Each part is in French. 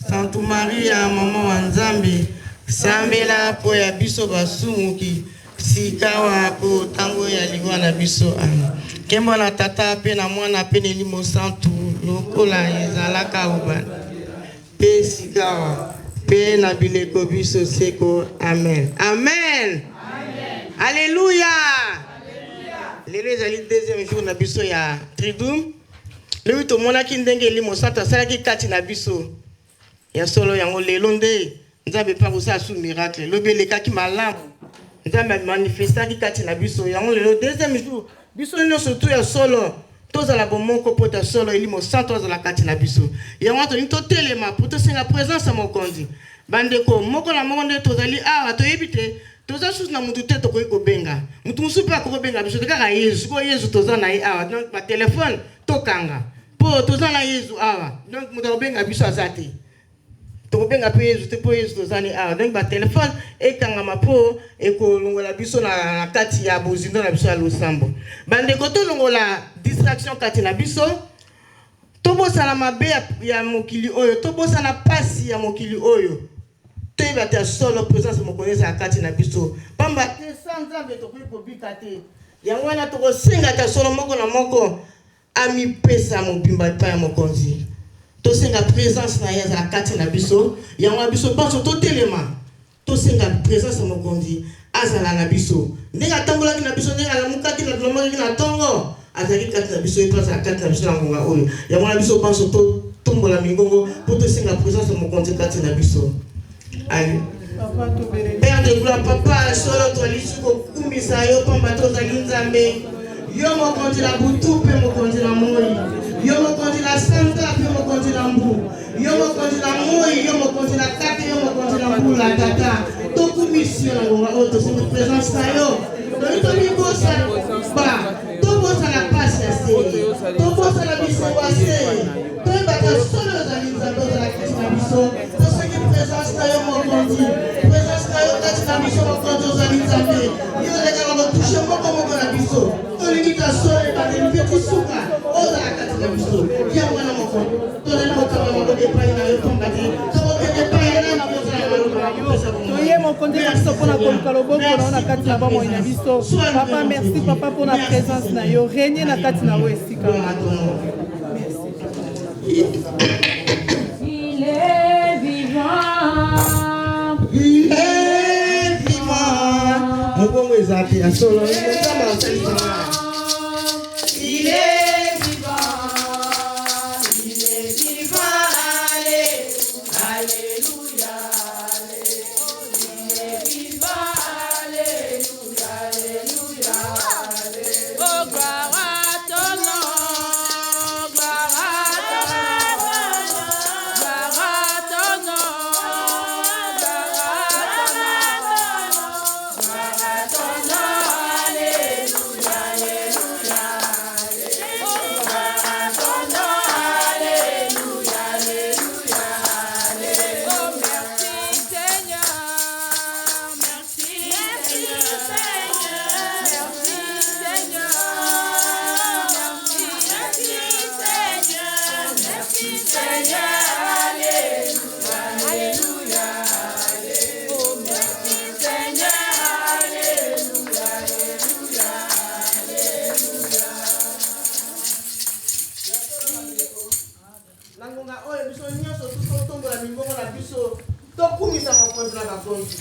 Sainte Marie, maman Wanzambi, Sambela po ya biso basumuki, sikawa po tango ya ligwa na biso amen. Kembo na tata pe na mwana pe nelimo santu, lokola ezalaka ubana. Pe sikawa, pe na bileko biso seko amen. Amen. Alléluia. Lelo ezali deuxième jour na biso ya Triduum. Lelo tomonaki ndenge elimo santu asalaki kati na biso. Ya solo yango lelo nde nzambe pa kosala su miracle lobi elekaki malamu nzambe manifestaki kati na biso yango lelo deuxième jour biso nyonso tu ya solo tozala bomoko po ta solo elimo santu azala kati na biso yango tolingi totelema po tosenga présence ya mokonzi bandeko moko na moko nde tozali awa toyebi te toza susu na mutu te tokoki kobenga mutu mosusu mpe akoki kobenga biso te kaka yesu ko yesu toza na ye awa donc batelefone tokanga mpo toza na yesu awa donc mutu akobenga biso aza te tokobenga pe yesu te po yesu tozali awa donc batelefone ekangama mpo ekolongola biso na kati ya bozindo na biso ya losambo bandeko tolongola distraction kati na biso tobosana mabe ya mokili oyo tobosana pasi ya mokili oyo toyeba te solo présence mokonzi ya kati na biso pamba te sa nzambe tokoki kobika te yango wana tokosenga ta solo moko na moko amipesa mobimba epai ya mokonzi tosenga présence na ye azala kati na biso yango biso banso totelema tosenga présence ya mokonzi azala na biso ndenge atambolaki na biso ndenge alamukaki na bilomaki na ntongo azalaki kati na biso epe azala kati na biso na ngonga oyo yango na biso banso totombola mingongo mpo tosenga présence ya mokonzi kati na biso. Allez. Père de gloire, papa, solo tolisi kokumisa yo pamba tozali nzambe yo mokonzi la butu pe mokonzi la moi yo mokonzi la santa pe mokonzi la mbu yo mokonzi la moi yo mokonzi la kate yo mokonzi la mbu la tata tokumisi yo na ngonga oyo tosengi présence na yo tomitobikosa ba tobosa la pasi ya se tobosa la bisengo ya se toyebaka solo ozali nzambe ozala kati na biso tosengi présence na yo mokonzi présence na yo kati na biso mokonzi ozali nzambe yo lekaka kotushe moko na biso tolingi tasolo ebandeli mpe tisuka ozala kati na biso yango wana mokonzi tozali mokamba moko epai na yo pamba te tokokende epai na kozala maloko na kopesa toye mokonzi na biso mpona koluka loboko na yo na kati na bomoi na biso papa merci papa mpona présence na yo renie na kati na yo esika Il est vivant. Il est vivant. Mokongo ezaki asolo nzamba osalisa. Il est vivant. Il est vivant. Alléluia. Il est vivant. Alléluia. Alléluia. Oh, gloire à ton nom. Gloire à ton nom. Gloire à ton nom. Gloire à ton nom. Alléluia. Alléluia. Oh, gloire à ton nom. Alléluia. Alléluia. Oh, merci Seigneur. Merci Seigneur. Merci Seigneur. Merci Seigneur. Alléluia. Alléluia. Oh, merci Seigneur. Alléluia. Alléluia. Na ngonga oyo biso nyonso totombola mingongo na biso tokumisa mokonzi na bakonzi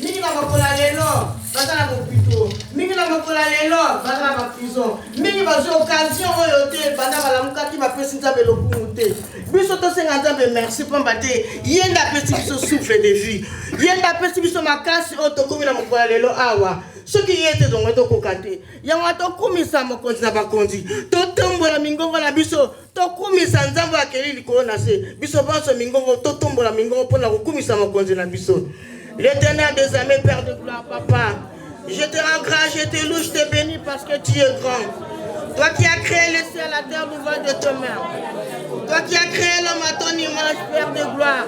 mingi na mokolo ya lelo baza na bopito mingi na mokolo ya lelo baza na baprison mingi bazwi occasion oyo te banda balamukaki bapesi nzambe lokumu te biso tosenga nzambe merci pamba te ye nde apesi biso souffle de vie ye nde apesi biso makasi oyo tokomi na mokolo ya lelo awa soki ye te zongo tokoka te yango tokumisa mokonzi na bakonzi totombola mingongo na biso tokumisa nzambe akeli likolo na se biso banso mingongo totombola mingongo mpona kokumisa mokonzi na biso. L'Éternel des armées, Père de gloire, papa, je te rends grâce, je te loue, je te bénis parce que tu es grand. Toi qui as créé le ciel, la terre, l'ouvrage de tes mains. Toi qui as créé l'homme à ton image, Père de gloire.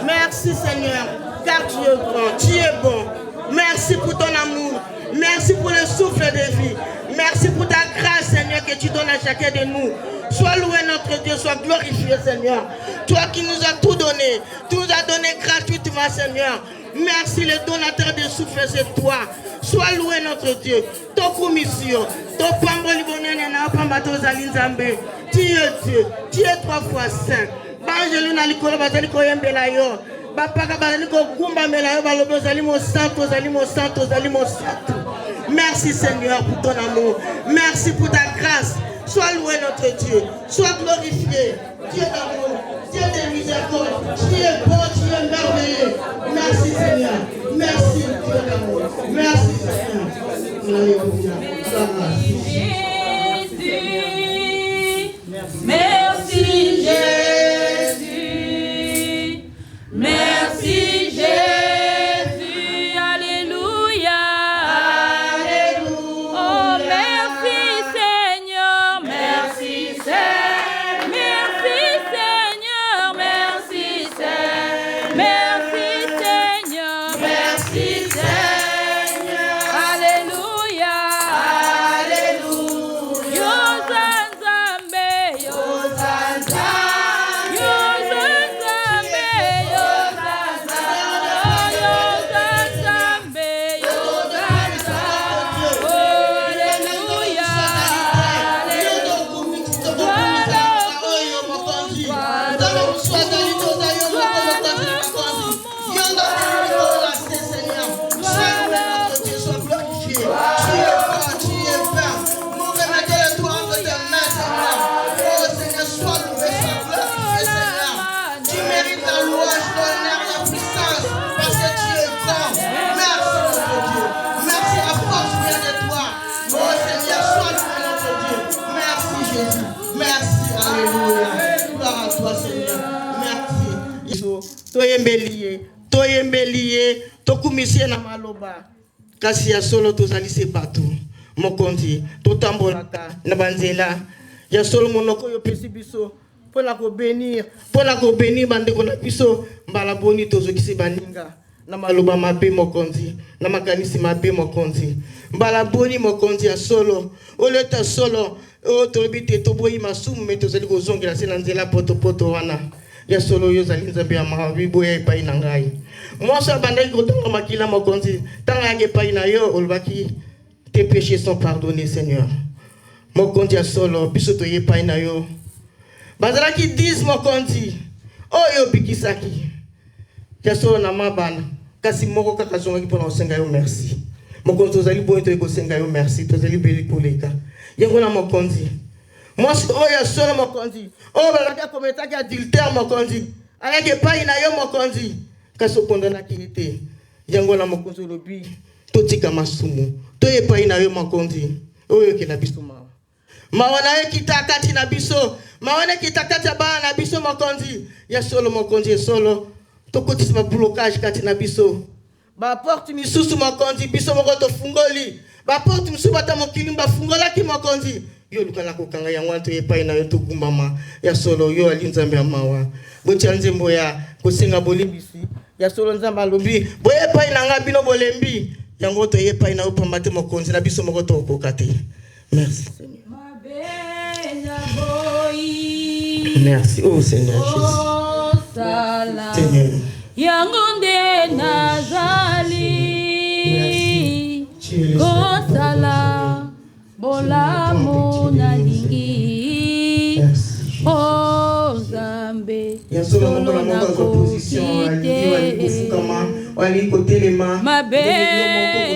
Merci Seigneur, car tu es grand, tu es bon. Merci pour ton amour. Merci pour le souffle de vie. Merci pour ta grâce, Seigneur, que tu donnes à chacun de nous. Sois loué notre Dieu, sois glorifié, Seigneur. Toi qui nous as tout donné, tu nous as donné gratuitement, Seigneur. Merci, le donateur de souffle, c'est toi. Sois loué notre Dieu. Ton commission, ton pambo libonene na pambato zalinzambe. Tu es Dieu, tu es 3 fois saint. Banjelu na likolo bazali koyembela yo. Bapaka bazali kokumba mela yo balobo zali mo santo, zali mo santo, zali mo santo. Merci Seigneur pour ton amour. Merci pour ta grâce. Sois loué notre Dieu. Sois glorifié. Dieu d'amour, Dieu de miséricorde. Tu es bon, tu es merveilleux. Merci Seigneur. Merci Dieu d'amour. Merci Seigneur. Alléluia. Merci Jésus. Merci Jésus. Alléluia. Oh merci Seigneur. Merci Seigneur. Merci Seigneur. Merci Seigneur. Merci Seigneur. Merci Seigneur. Alléluia. toyembeliye tokumisie na maloba kasi ya solo tozali se bato mokonzi totambolaka na banzela ya solo monoko yo pesi biso pona ko benir bandeko na biso mbala boni tozokisi baninga na maloba mabe mokonzi na makanisi mabe mokonzi mbala boni mokonzi ya solo oleta solo o tolobite toboyi masumu me tozali kozongela se na nzela poto wana ya solo yo zali nzambe ya mahabi boya epai na ngai mwasa bandaki kotanga makila mokonzi tanga yake epai na yo olobaki tes péchés sont pardonnés Seigneur mokonzi ya solo biso toye epai na yo bazalaki 10 mokonzi oyo bikisaki ya solo na mabana kasi moko kaka zongaki mpona kosenga yo merci mokonzi tozali boye toye kosenga yo merci tozali beli koleka yango na mokonzi mwasi oyo solo mokonzi oyo balaki akometaki adultère mokonzi ayaki epai na yo mokonzi kasi okondanaki ete yango na mokonzi olobi totika masumu toye epai na yo mokonzi oyo okela biso mawa mawa na yo kita kati na biso mawa na kita kati ya bana na biso mokonzi ya solo mokonzi ya solo tokotisa bablocage kati na biso baporte misusu mokonzi biso moko tofungoli baporte misusu bata mokili bafungolaki mokonzi yo lukala kokanga yango wana toyepai na yo togumbama ya solo yo ali nzambe ya mawa botia nzembo ya kosenga bolimbisi ya solo nzambe alobi boyepai na nga bino bolembi yango toyepai na yo pamba te mokonzi na biso moko tokoka te merci Seigneur. Merci oh Seigneur Jésus Seigneur Yangonde nazali kosala bolamo nalingi o Zambe solo na kokite mabe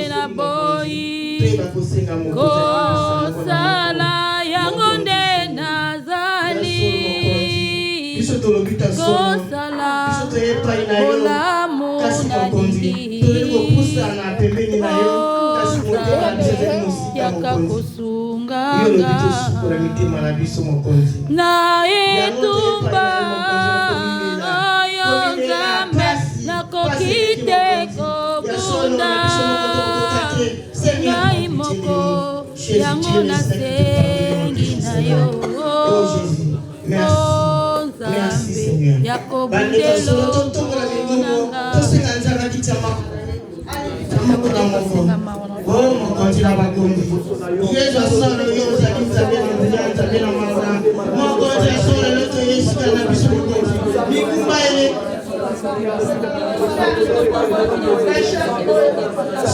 na boyi kosala yangonde nazali kosala bolamo nalingi yakakosunganga na etumba oyo Nzambe nakokite kobunda ngai moko yango nasengi na yo o Nzambe yakobundelo nanga mokuta moko o mokonzi na bakonzi yesu asolo yo ozali nzambe na nguya nzambe na mawa mokonzi asolo yo toyesika na biso mokonzi mikumba ele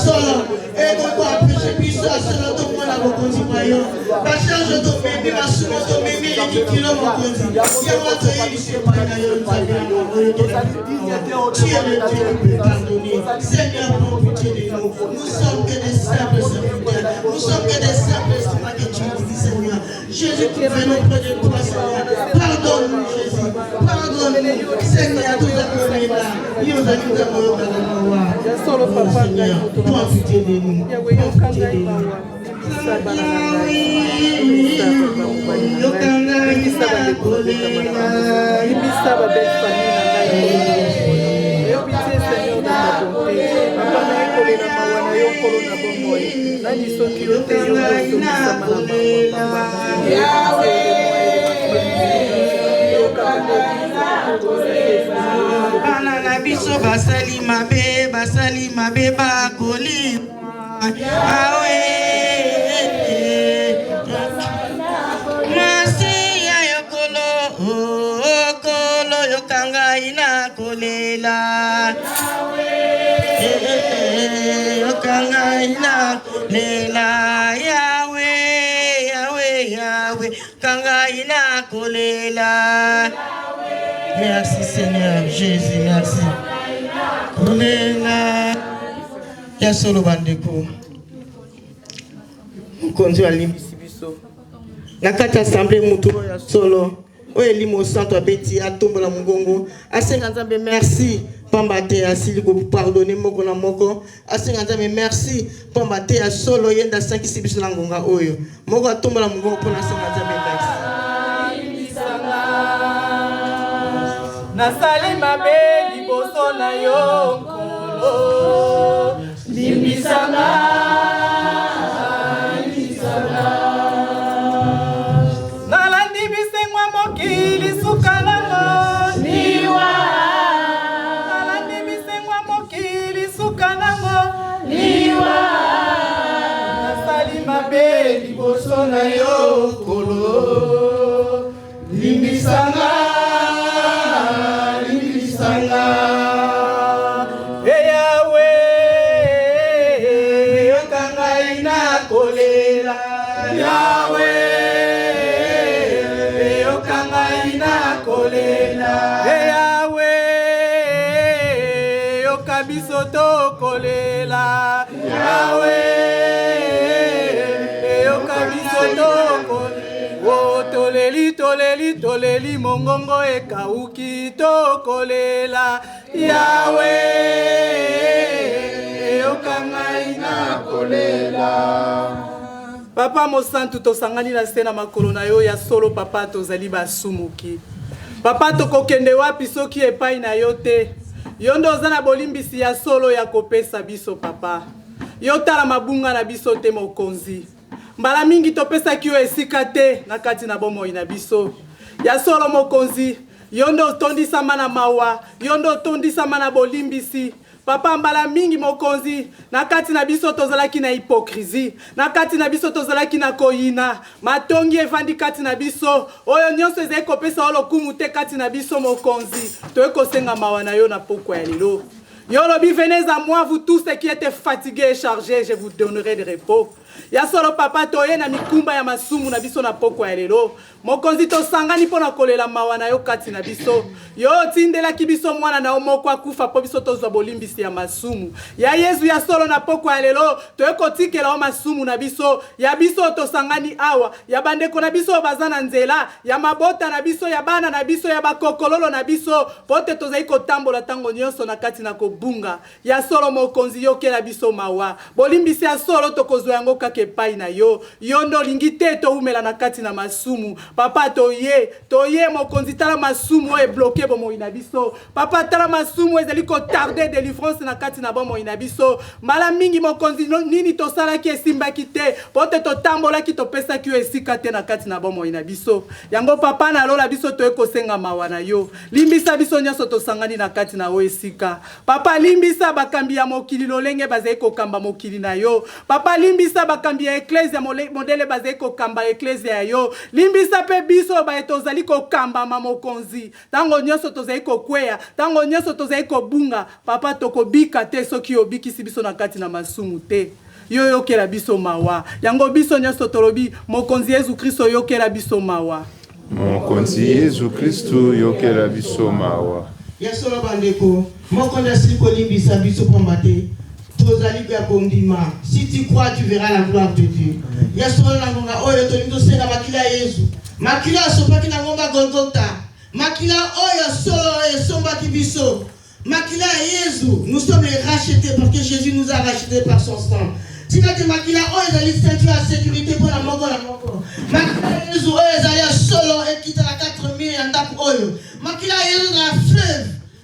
solo ekoko apeshe biso asolo tomona mokonzi mayo bacharge tomemi masumo tomemi likikilo mokonzi yango toyebisi epai na yo nzambe na mawa oyo tu es le Dieu qui peut pardonner. Seigneur, prends pitié de nous. Nous sommes que des simples serviteurs. Nous sommes que des simples instruments que tu utilises, Seigneur. Jésus, qui venons près de toi, Seigneur. Pardonne-nous, Jésus. Pardonne-nous. Seigneur, tout à fait là. Il nous a dit d'amour dans la main. Seigneur, prends pitié de nous. Prends pitié de nous. Bana na biso basali mabe bakoli awe masiya yokolo okolo yokanga ina kolela yokanga ina lela yawe kanga ina kolela. Merci Seigneur Jésus, merci. Kolela ya solo bandeko konzi alimbisi biso na kati assemblée mutu ya solo oyo elimo santo abeti atombola mongongo asenga nzambe merci pamba te asili kopardone moko na moko asenga nzambe merci pamba te ya solo yenda asangisi biso na ngonga oyo moko atombola mongongo mpona asenga nzambe merci. Nasali mabe liboso na yo nkolo limbisanga nalandi bisengwa mokili suka nango liwa nalandi bisengwa mokili suka nango liwa nasali mabe liboso na yo nkolo limbisanga kolela yawe o toleli mongongo ekauki tokolela yawe yokangai na kolela. Papa mosantu tosangani na se na makolo na yo ya solo papa tozali basumuki papa tokokende wapi soki epai na yo te yo ndo oza na bolimbisi ya solo ya kopesa biso papa yo tala mabunga na biso te mokonzi mbala mingi topesaki yo esika te na kati na bomoi na biso ya solo mokonzi yo ndo otondisama na mawa yo ndo otondisama na bolimbisi papa mbala mingi mokonzi na kati na biso tozalaki na hypocrisie na kati na biso tozalaki na koyina matongi evandi kati na biso oyo nyonso ezali kopesa olokumu te kati na biso mokonzi toyekosenga mawa na yo na pokwa ya lelo yo lobi venez à moi vous tous ceux qui êtes fatigués et chargés je vous donnerai de repos ya solo papa toye na mikumba ya masumu na biso na pokwa ya lelo mokonzi tosangani mpona kolela mawa na yo kati na biso yo otindelaki biso mwana na yo moko akufa mpo biso tozwa bolimbisi ya masumu ya yezu ya solo na pokwa ya lelo toyekotikela o masumu na biso ya biso tosangani awa ya bandeko na biso baza na nzela ya mabota na biso ya bana na biso ya bakokololo na biso mpo te tozali kotambola ntango nyonso na kati na kobunga ya solo mokonzi yokela biso mawa bolimbisi ya solo tokozwa yango kaka epai na yo yo ndo olingi te toumela na kati na masumu papa toye mokonzi tala masumu oyo ebloke bomoi na biso papa tala masumu ezali kotarde délivrance na kati na bomoi na biso mbala mingi mokonzi nini tosalaki esimbaki te po te totambolaki topesaki yo esika te na kati na bomoi na biso yango papa nalola biso toye kosenga mawa na yo limbisa biso nyonso tosangani na kati na o esika papa limbisa bakambi ya mokili lolenge bazali kokamba mokili na yo papa limbisa bakambi ya eklezia modele bazali kokamba eklezia ya yo limbisa pe biso baye tozali kokamba mamokonzi tango nyonso tozali kokweya tango nyonso tozali kobunga papa tokobika te soki obikisi biso na kati na masumu te yo yokela biso mawa yango biso nyonso tolobi mokonzi Yesu Kristo yokela biso mawa mokonzi Yesu Kristo yokela biso mawa yasolo bandeko mokonzi asili kolimbisa biso pamba te tozali ya kondima si tu crois tu verras la gloire de Dieu yasolo na ngonga oyo tolingi tosenga makila ya Yesu makila asopaki na ngomba Golgotha makila oyo solo esombaki biso makila ya Yesu nous sommes les rachetés parce que Jésus nous a rachetés par son sang tikati makila oyo ezali ceinture ya sécurité pour la moko makila ya Yesu oyo ezali ya solo ekita na 4000 ya ndako oyo makila ya Yesu na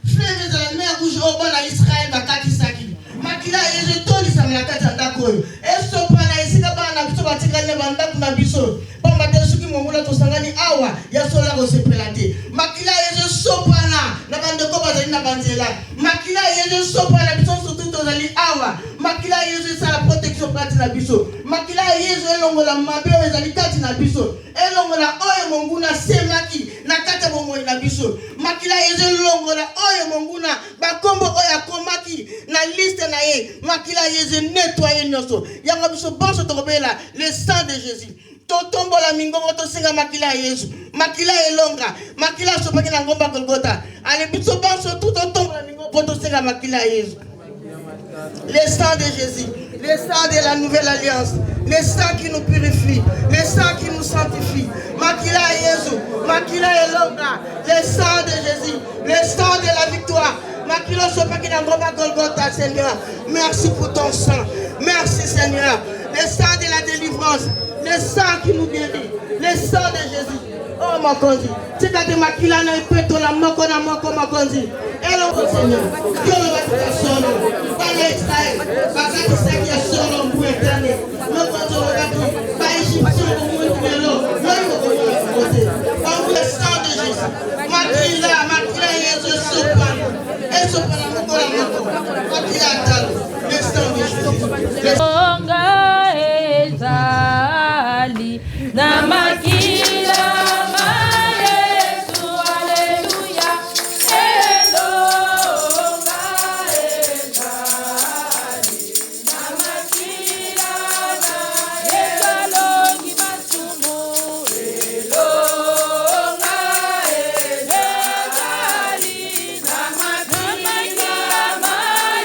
fleuve ezala mer rouge oyo bana Israël bakatisaki makila ya Yesu etondisama na kati ya ndako oyo esopana esika bana na biso batikali na bandako na biso pamba te soki mongula tosangani awa ya solo ya kosepela te makila ya Yesu esopana na bandeko bazali na banzela makila ya Yesu esopana biso surtout tozali awa makila ya Yesu esala protection kati na biso makila ya Yesu elongola mabe oyo ezali kati na biso elongola oyo monguna semaki na kati ya bomoi na biso makila ya Yesu elongola oyo monguna bakombo oyo akomaki na liste na ye makila ya Yesu nettoye nyonso yango biso bonso tokobela le sang de Jésus totombola mingongo tosenga makila ya Yesu makila elonga makila sopaki na ngomba Golgotha ale biso bonso tout totombola mingongo po tosenga makila ya Yesu le sang de Jésus le sang de la nouvelle alliance le sang qui nous purifie le sang qui nous sanctifie makila ya Yesu makila elonga le sang de Jésus le sang de la victoire makila sopaki na ngomba Golgotha Seigneur merci pour ton sang merci Seigneur le sang de la délivrance le sang qui nous guérit, le sang de Jésus. Oh Mokonzi, tikati makila na ipeto la moko na moko Mokonzi. Elo Seigneur, Dieu le va solo. Bana Israël, bakati saki ya solo mbu etane. Mokonzi wakati ba Égyptien ko mbu kelo. Yo ko ko kote. Par le sang de Jésus. Makila Yesu sopana. Eso para moko la moko. Makila talo. Le sang de Jésus. Na makila ma Yesu haleluya elonga ezali na makila ma Yesu alongi masumu elonga ezali na makila ma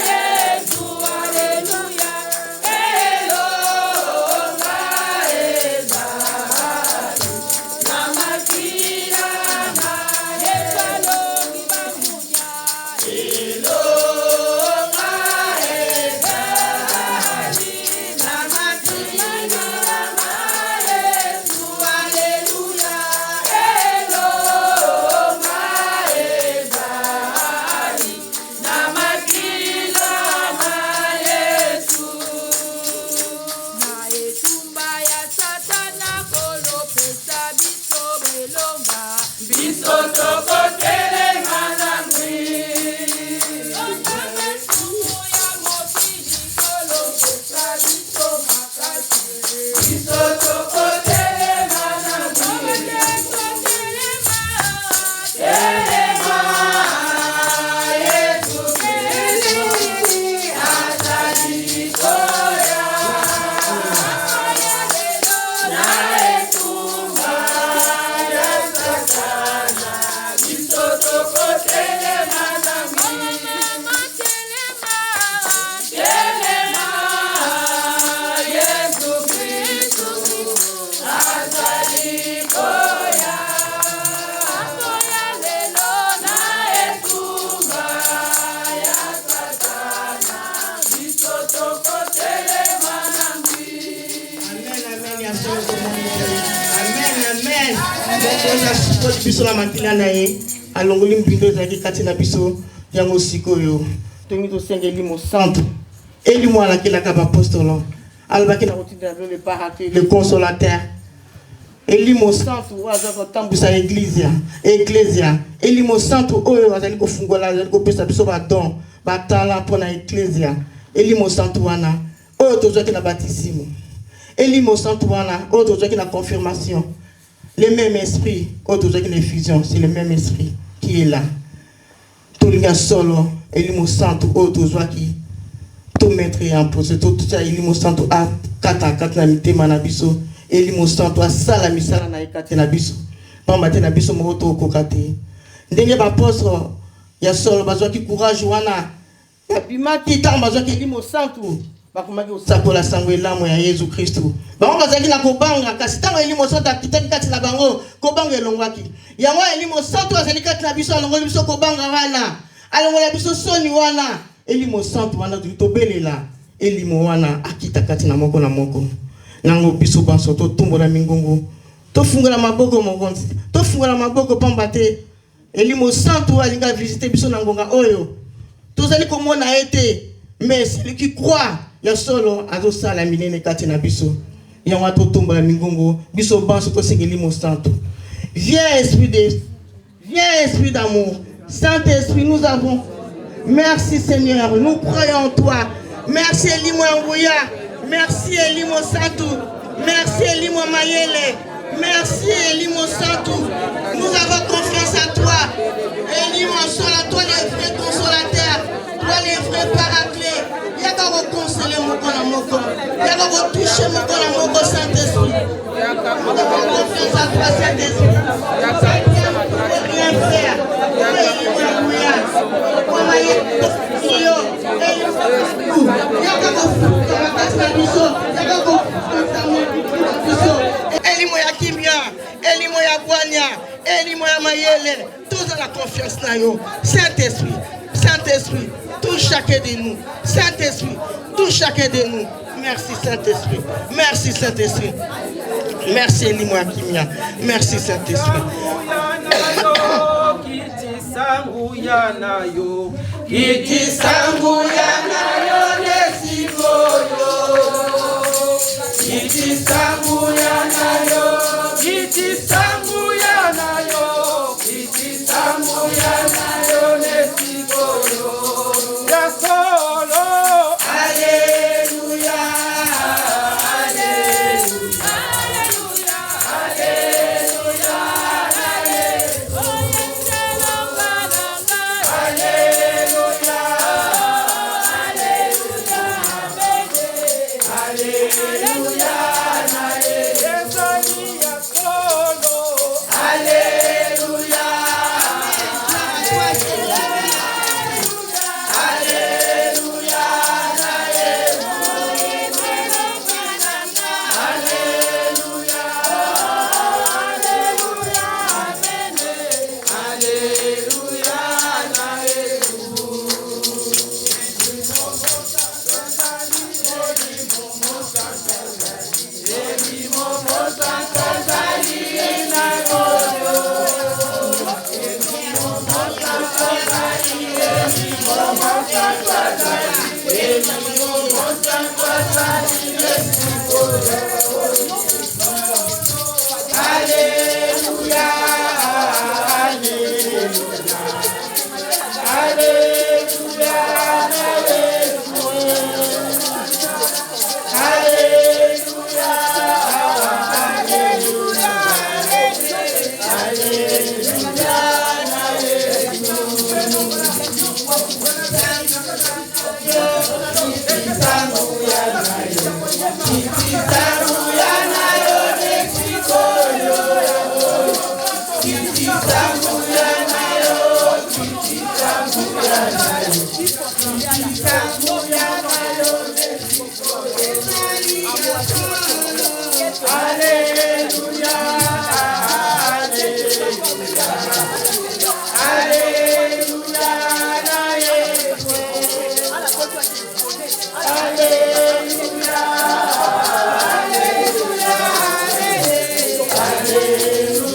Yesu haleluya elonga ya support biso na makila na ye alongoli mbindo ezalaki kati na biso yango sikoyo tongi tosengeli mosantu elimo alakelaka bapostolo alobaki na kotinda le paraclet le consolateur elimo santu oyo aza kotambwisa eklesia elimo santu oyo azali kofungola azali kopesa biso badon batala mpo na eklesia elimo santu wana oyo tozwaki na batisimo elimo santu wana oyo tozwaki na confirmation le même esprit oyo tozwaki na effusion c'est le même esprit qui est là tolinga solo elimo santu oyo tozwaki tomettre en pose totia elimo santu akata na mitema na biso elimo santu asala misala na ekate na biso pamba te na biso moko tokoka te ndenge bapostole ya solo bazwaki courage wana babimaki ntango bazwaki elimo santu bakomaki kosakola sango elamo ya Yesu Kristu bango bazalaki na kobanga kasi ntango elimo santu akitaki kati na bango kobanga elongwaki yango elimo santu azali kati na biso alongoli biso kobanga wana alongola biso soni wana elimo santu wana tobelela elimo wana akita kati na moko na moko nango biso banso totumbola mingongo tofungola maboko mokonzi tofungola maboko pamba te elimo santu alinga visiter biso na ngonga oyo tozali komona ete mais celui qui croit ya solo azosala minene kati na biso yango totumbola mingongo biso banso tosengeli elimo santu viens esprit d'amour Saint-Esprit nous avons merci Seigneur nous croyons en toi merci elimo Nguya merci elimo santu merci elimo Mayele merci elimo santu nous avons confiance à toi elimo sola toi les vrais consolateurs toi les vrais paraclés yaka consoler moko na moko yaka toucher moko na moko Saint-Esprit nous avons confiance à toi Saint-Esprit rien faire elimo Nguya kwa Mayele elimo ya kimia elimo ya bwanya elimo ya mayele tous à la confiance na yo Saint-Esprit touche chacun de nous Saint-Esprit touche chacun de nous merci Saint-Esprit merci elimo ya kimia merci Saint-Esprit sangu yanayo kiti sangu yanayo nesikoyo kiti sangu yanayo kiti sangu yanayo kiti sangu yanayo nesikoyo ya solo haleluya haleluya haleluya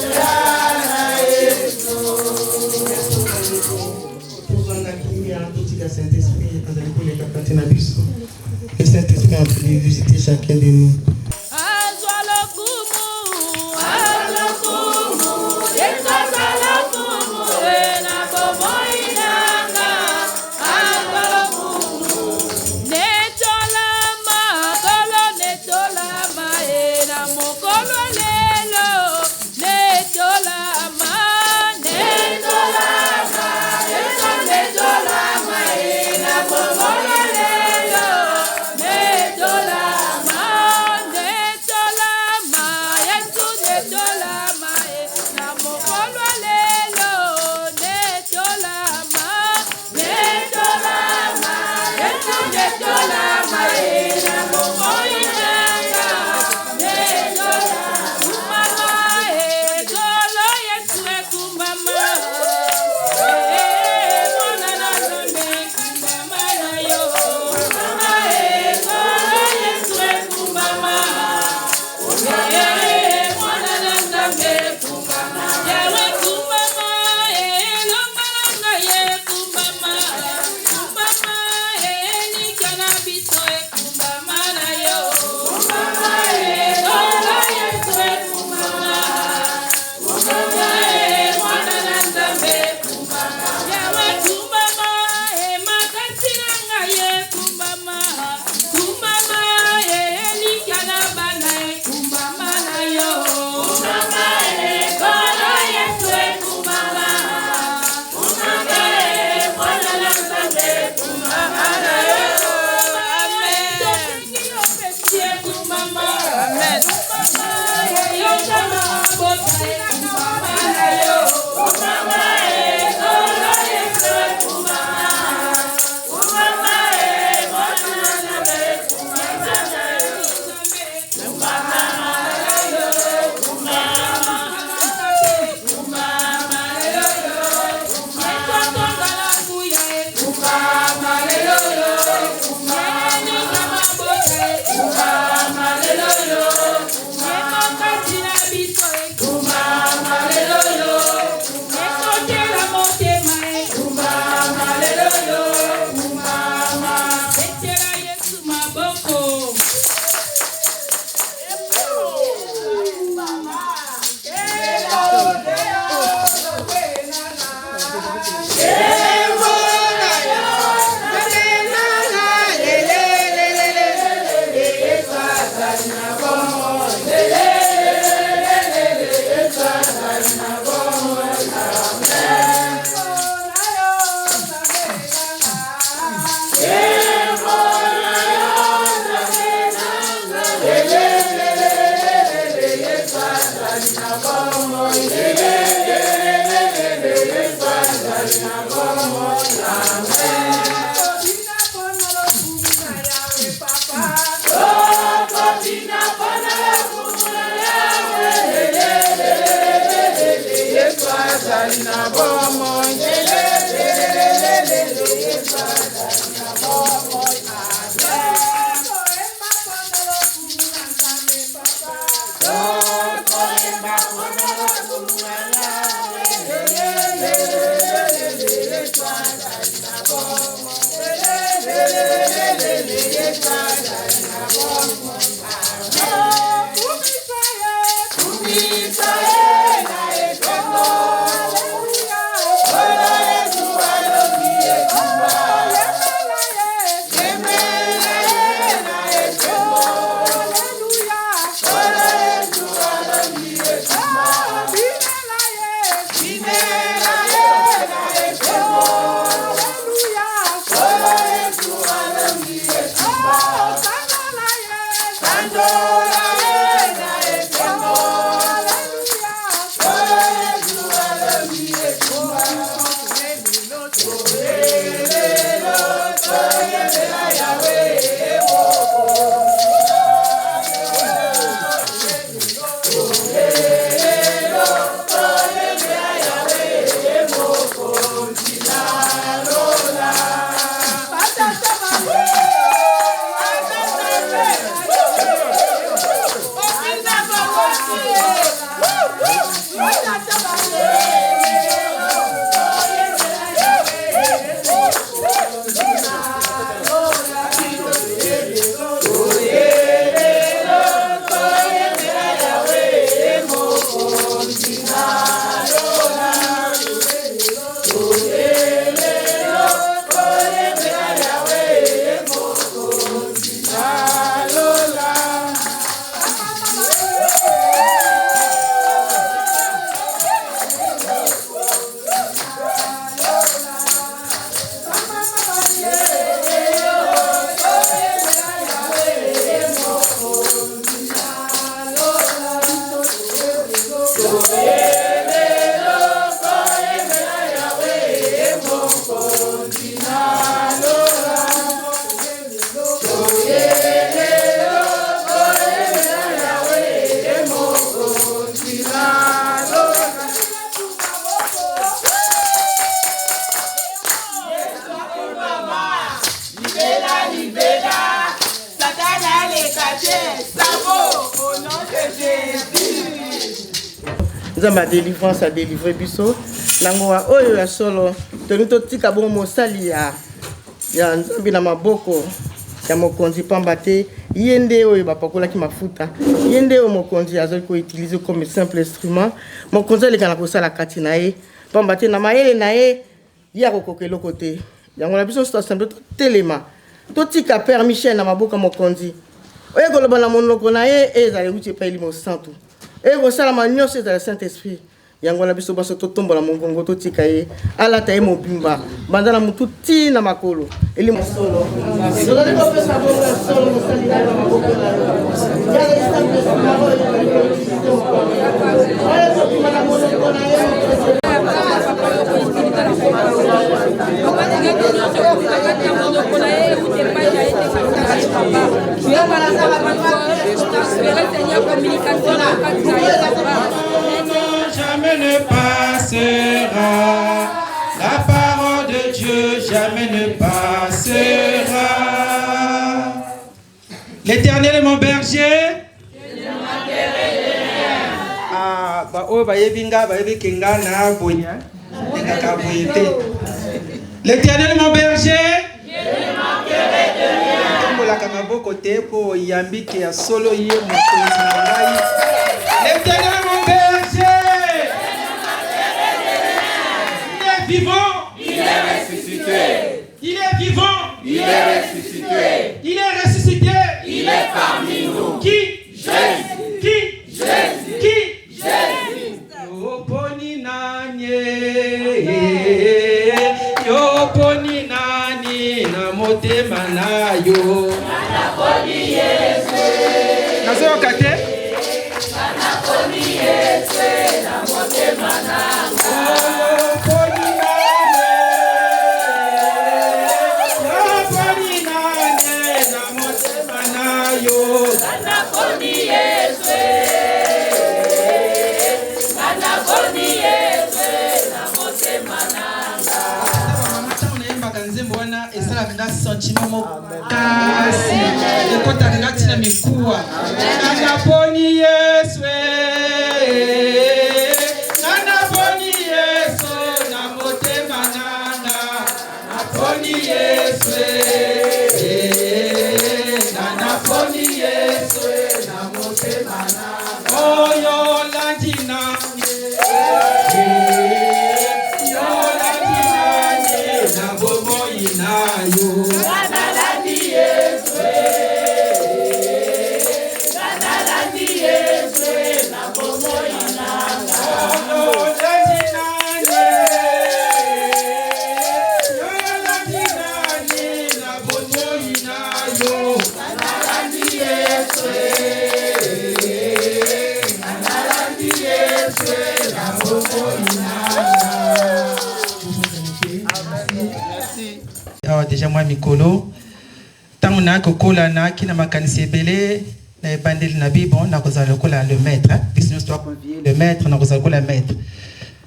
Hallelujah. prière en tout cas Saint-Esprit, dans les capacités na biso. Le Saint-Esprit a pu visiter chacun de nous. au nom de Jésus. Nzambe a délivrance a délivré biso. Nangoa oyo ya solo. Toni totika bon mosali ya Nzambe na maboko. Ya mokonzi pamba te yende oyo bapakolaki mafuta. Yende oyo mokonzi azali ko utiliser comme simple instrument. Mokonzi alekana kosala kati na ye. Pamba te na mayele na ye ya kokokelo kote. Yango na biso assemblée telema. Totika Père Michel na maboka mokonzi. Oyo koloba na monoko na ye ezali uti pa elimo santu. Et vous savez, la nyonso est dans le Saint-Esprit. Yango na biso baso totombola mongongo totika ye ala ta ye mobimba bandana mutu ti na makolo eli mosolo solo ko pesa bonga solo mosali na maboko na yo ya le sample sa parole ya ko tumana monoko na ye jamais ne passera. La parole de Dieu jamais ne passera. L'Éternel est mon berger. Ah, bah oh bah yebinga bah yebikinga na boya. L'Éternel est mon berger. Je ne manquerai de rien. La kamaboko te po yambiki ya solo ye mokonzi na ngai. L'Éternel est mon berger. Il est vivant. Il est ressuscité. Il est vivant. Il est ressuscité. Il est ressuscité. Il est parmi nous. Qui? Jésus. Qui? Jésus. Qui? Jésus. Yoponi nanye. Yoponi nani na motema na yo. Anaponi Yesu. Nazo kate? Anaponi Yesu na motema na yo. Sentiment mokasi ekota ngati na mikuwa anaponi Yesu anaponi Yesu na motema nanga anaponi Yesu anaponi Yesu na motema nanga oyo landina na bomo inayo déjà moi mikolo tant on a kokola na kina makanisi ebele na bandeli na bibo na kozala kola le maître puisque nous doit convier le maître na kozala kola maître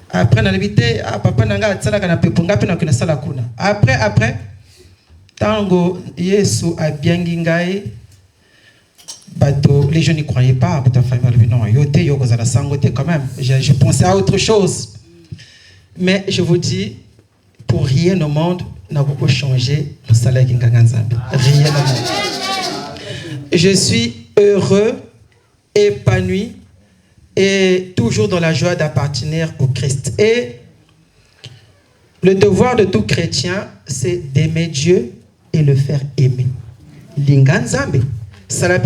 après na libité papa nanga atsala kana pepunga pe na kuna sala kuna après tango Yesu a biengi ngai bato les gens n'y croyaient pas pour ta famille non yote yo kozala sangote quand même je pensais à autre chose mais je vous dis pour rien au monde n'a beaucoup changé mon salaire rien au monde. Je suis heureux, épanoui et toujours dans la joie d'appartenir au Christ. Et le devoir de tout chrétien, c'est d'aimer Dieu et le faire aimer. Linganzambe, c'est le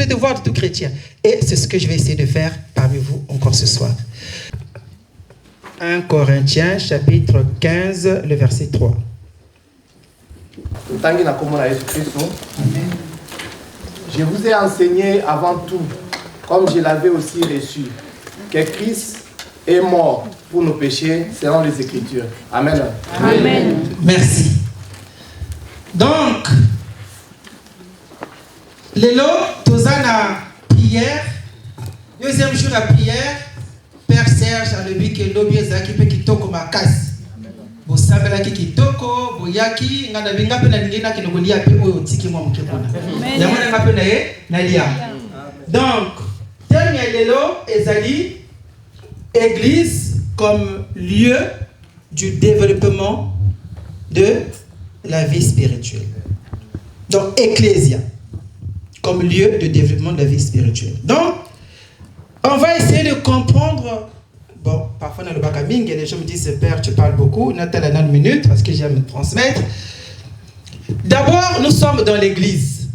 devoir de tout chrétien. Et c'est ce que je vais essayer de faire parmi vous encore ce soir. 1 Corinthiens chapitre 15, le verset 3. Je vous ai enseigné avant tout, comme je l'avais aussi reçu, que Christ est mort pour nos péchés selon les Écritures. Amen. Amen. Merci. Donc, Lélo, Tozana, prière, deuxième jour à prière, Père Serge a le but que l'objet qui peut quitter comme à casse. bosambela ki kitoko boyaki ngana binga pe na lingina ki nokolia pe oyo tiki mwa mke kuna yango na ngape na ye na lia. Donc thème ya lelo ezali église comme lieu du développement de la vie spirituelle. Donc ecclésia comme lieu de développement de la vie spirituelle. Donc on va essayer de comprendre. Bon, parfois dans le bakaming, les gens me disent, Père, tu parles beaucoup, Nathalie, une minute, parce que j'aime me transmettre. D'abord, nous sommes dans l'église.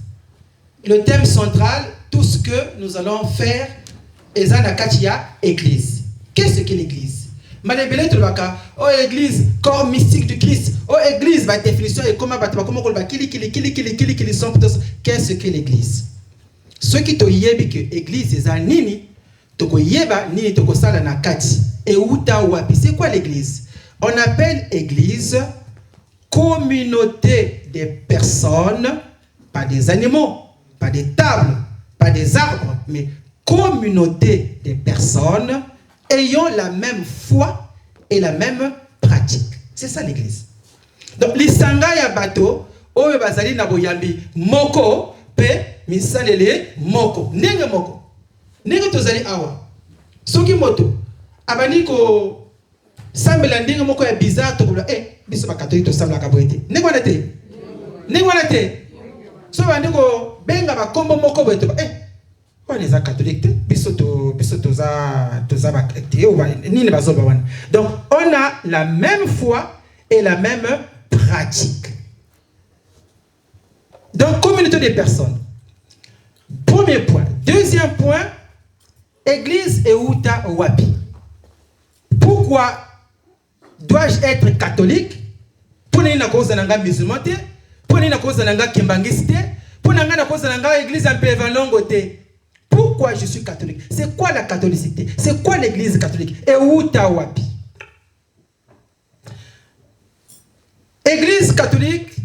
Le thème central, tout ce que nous allons faire, est dans la église. Qu'est-ce que l'église? Malébélé, oh, église, corps mystique du Christ. Oh, église, ma définition est comment on va qu'est-ce que l'église? Ceux qui t'ont dit que l'église est un nini, c'est quoi l'église? On appelle église communauté des personnes, pas des animaux, pas des tables, pas des arbres, mais communauté des personnes ayant la même foi et la même pratique. C'est ça l'église. Donc, l'isanga ya bato, oyo bazali na boyambi, moko, pe, misalele, moko. Nenge moko. Nenge tozali awa. Soki moto, abani ko sambela ndenge moko ya bizarre to kola biso ba catholique to sambela ka boyete. Nenge wana te. Nenge wana te. So bandi ko benga ba kombo moko boyete wana za catholique te. Biso to za ba te o nini bazoba wana. Donc on a la même foi et la même pratique. Donc communauté des personnes. Premier point. Deuxième point, église et Outa Wapi. Pourquoi dois-je être catholique? Pour ne pas cause nanga musulman te, pour ne pas cause nanga kimbangiste, pour ne pas cause nanga église un peu vanlongote. Pourquoi je suis catholique? C'est quoi la catholicité? C'est quoi l'église catholique? Et Outa Wapi. Église catholique,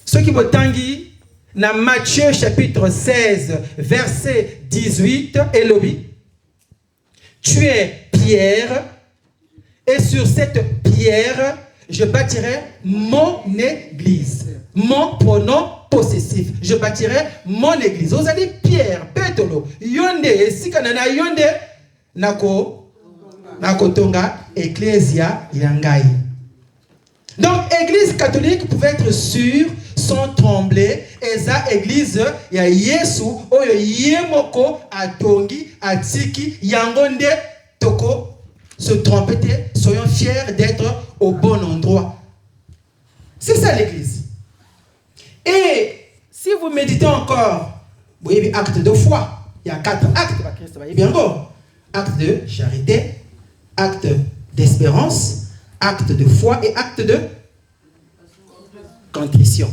ceux qui me tanguent, dans Matthieu chapitre 16, verset 18, Elobi, tu es pierre, et sur cette pierre, je bâtirai mon église. Mon pronom possessif. Je bâtirai mon église. Vous allez pierre, pétolo, yonde, sikanana yonde, nako tonga, ecclesia yangai. Donc, église catholique pouvait être sûre, sans trembler, et ça, église, il y a Yesu, oyo yemoko, atongi, atiki, yangonde, toko, se tromper, soyons fiers d'être au bon endroit. C'est ça l'église. Et si vous méditez encore, vous voyez acte de foi. Il y a 4 actes, vous voyez bien encore. Acte de charité, acte d'espérance, acte de foi et acte de contrition.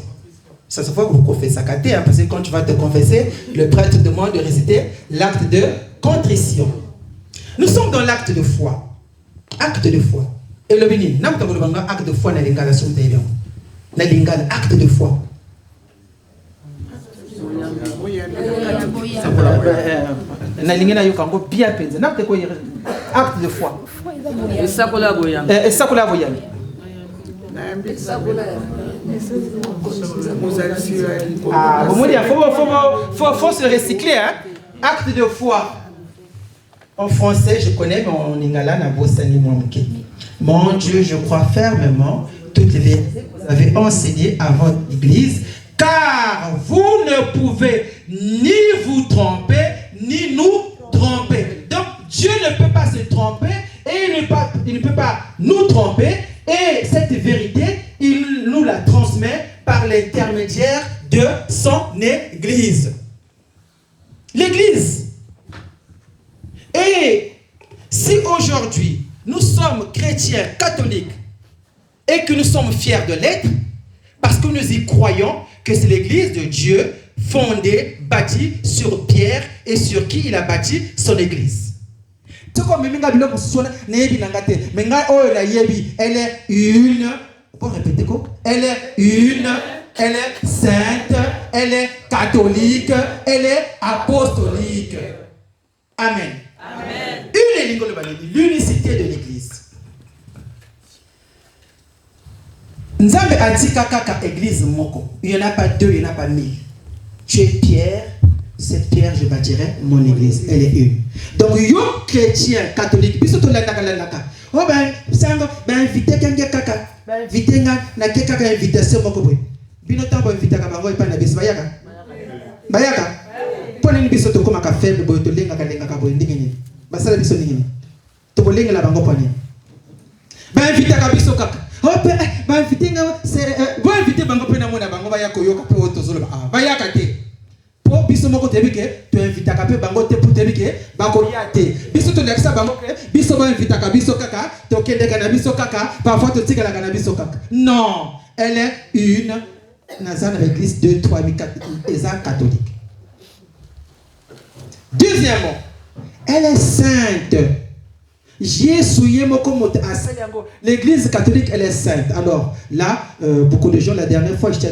Ça se voit que vous confessez à Katé, parce que quand tu vas te confesser, le prêtre te demande de réciter l'acte de contrition. Nous sommes dans l'acte de foi. Acte de foi. Et le béni, nous avons acte de foi dans l'ingala sur le dans l'ingala, acte de foi. Acte de foi. Faut se recycler, hein? Acte de foi. En français, je connais, mais en lingala, mon Dieu, je crois fermement toutes les vérités que vous avez enseignées à votre église, car vous ne pouvez ni vous tromper, ni nous tromper. Donc, Dieu ne peut pas se tromper et il ne peut pas nous tromper. Et cette vérité, il nous la transmet par l'intermédiaire de son église. L'église. Et si aujourd'hui, nous sommes chrétiens catholiques et que nous sommes fiers de l'être, parce que nous y croyons que c'est l'église de Dieu fondée, bâtie sur Pierre et sur qui il a bâti son église. Elle est une, pour répéter quoi? Elle est une, elle est sainte, elle est catholique, elle est apostolique. Amen. Amen. L'unicité de l'église. Nzambe a dit kaka église moko. Il n'y en a pas 2, il n'y en a pas 1000. Tu es Pierre, cette pierre je bâtirai mon église. Elle est une. Donc, yo chrétien, catholique, puis surtout la naka. Oh ben, sango, ben invité kaka. Ben invité na kaka invitation moko boy. Bino tambo invité ka bango epa na bisi bayaka. Bayaka. Pone ni biso to koma ka faible boy to lenga ka boy ndingi ni. Basala biso nini. To bolenga la bango pone. Ben invité ka biso kaka. Oh ben invité nga bo invité bango pe na mona bango bayako yoka pe oto zolo ba. Bayaka te. Po biso moko tebi ke to invité ka pe bango te pour tebi ke bango ya te. Biso to lekisa bango ke biso ba invité ka biso kaka to kende ka na biso kaka parfois to tika la ka na biso kaka. Non, elle est une Nazan l'église 2, 3, 4, catholique. Deuxièmement, elle est sainte. L'église catholique, elle est sainte. Alors là, beaucoup de gens, la dernière fois, je suis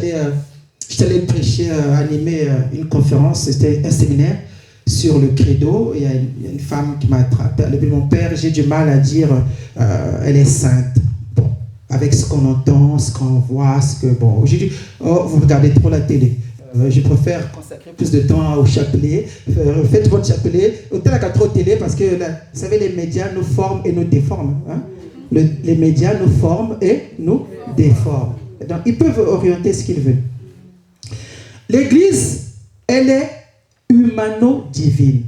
allé prêcher, animer une conférence, c'était un séminaire sur le credo. Il y a une femme qui m'a attrapé. Elle a dit, mon père, j'ai du mal à dire, elle est sainte. Bon, avec ce qu'on entend, ce qu'on voit, ce que... Bon, j'ai dit, oh, vous regardez trop la télé. Je préfère consacrer plus de temps au chapelet. Faites votre chapelet. Autant la trop télé parce que, là, vous savez, les médias nous forment et nous déforment. Hein? Les médias nous forment et nous déforment. Donc, ils peuvent orienter ce qu'ils veulent. L'Église, elle est humano-divine.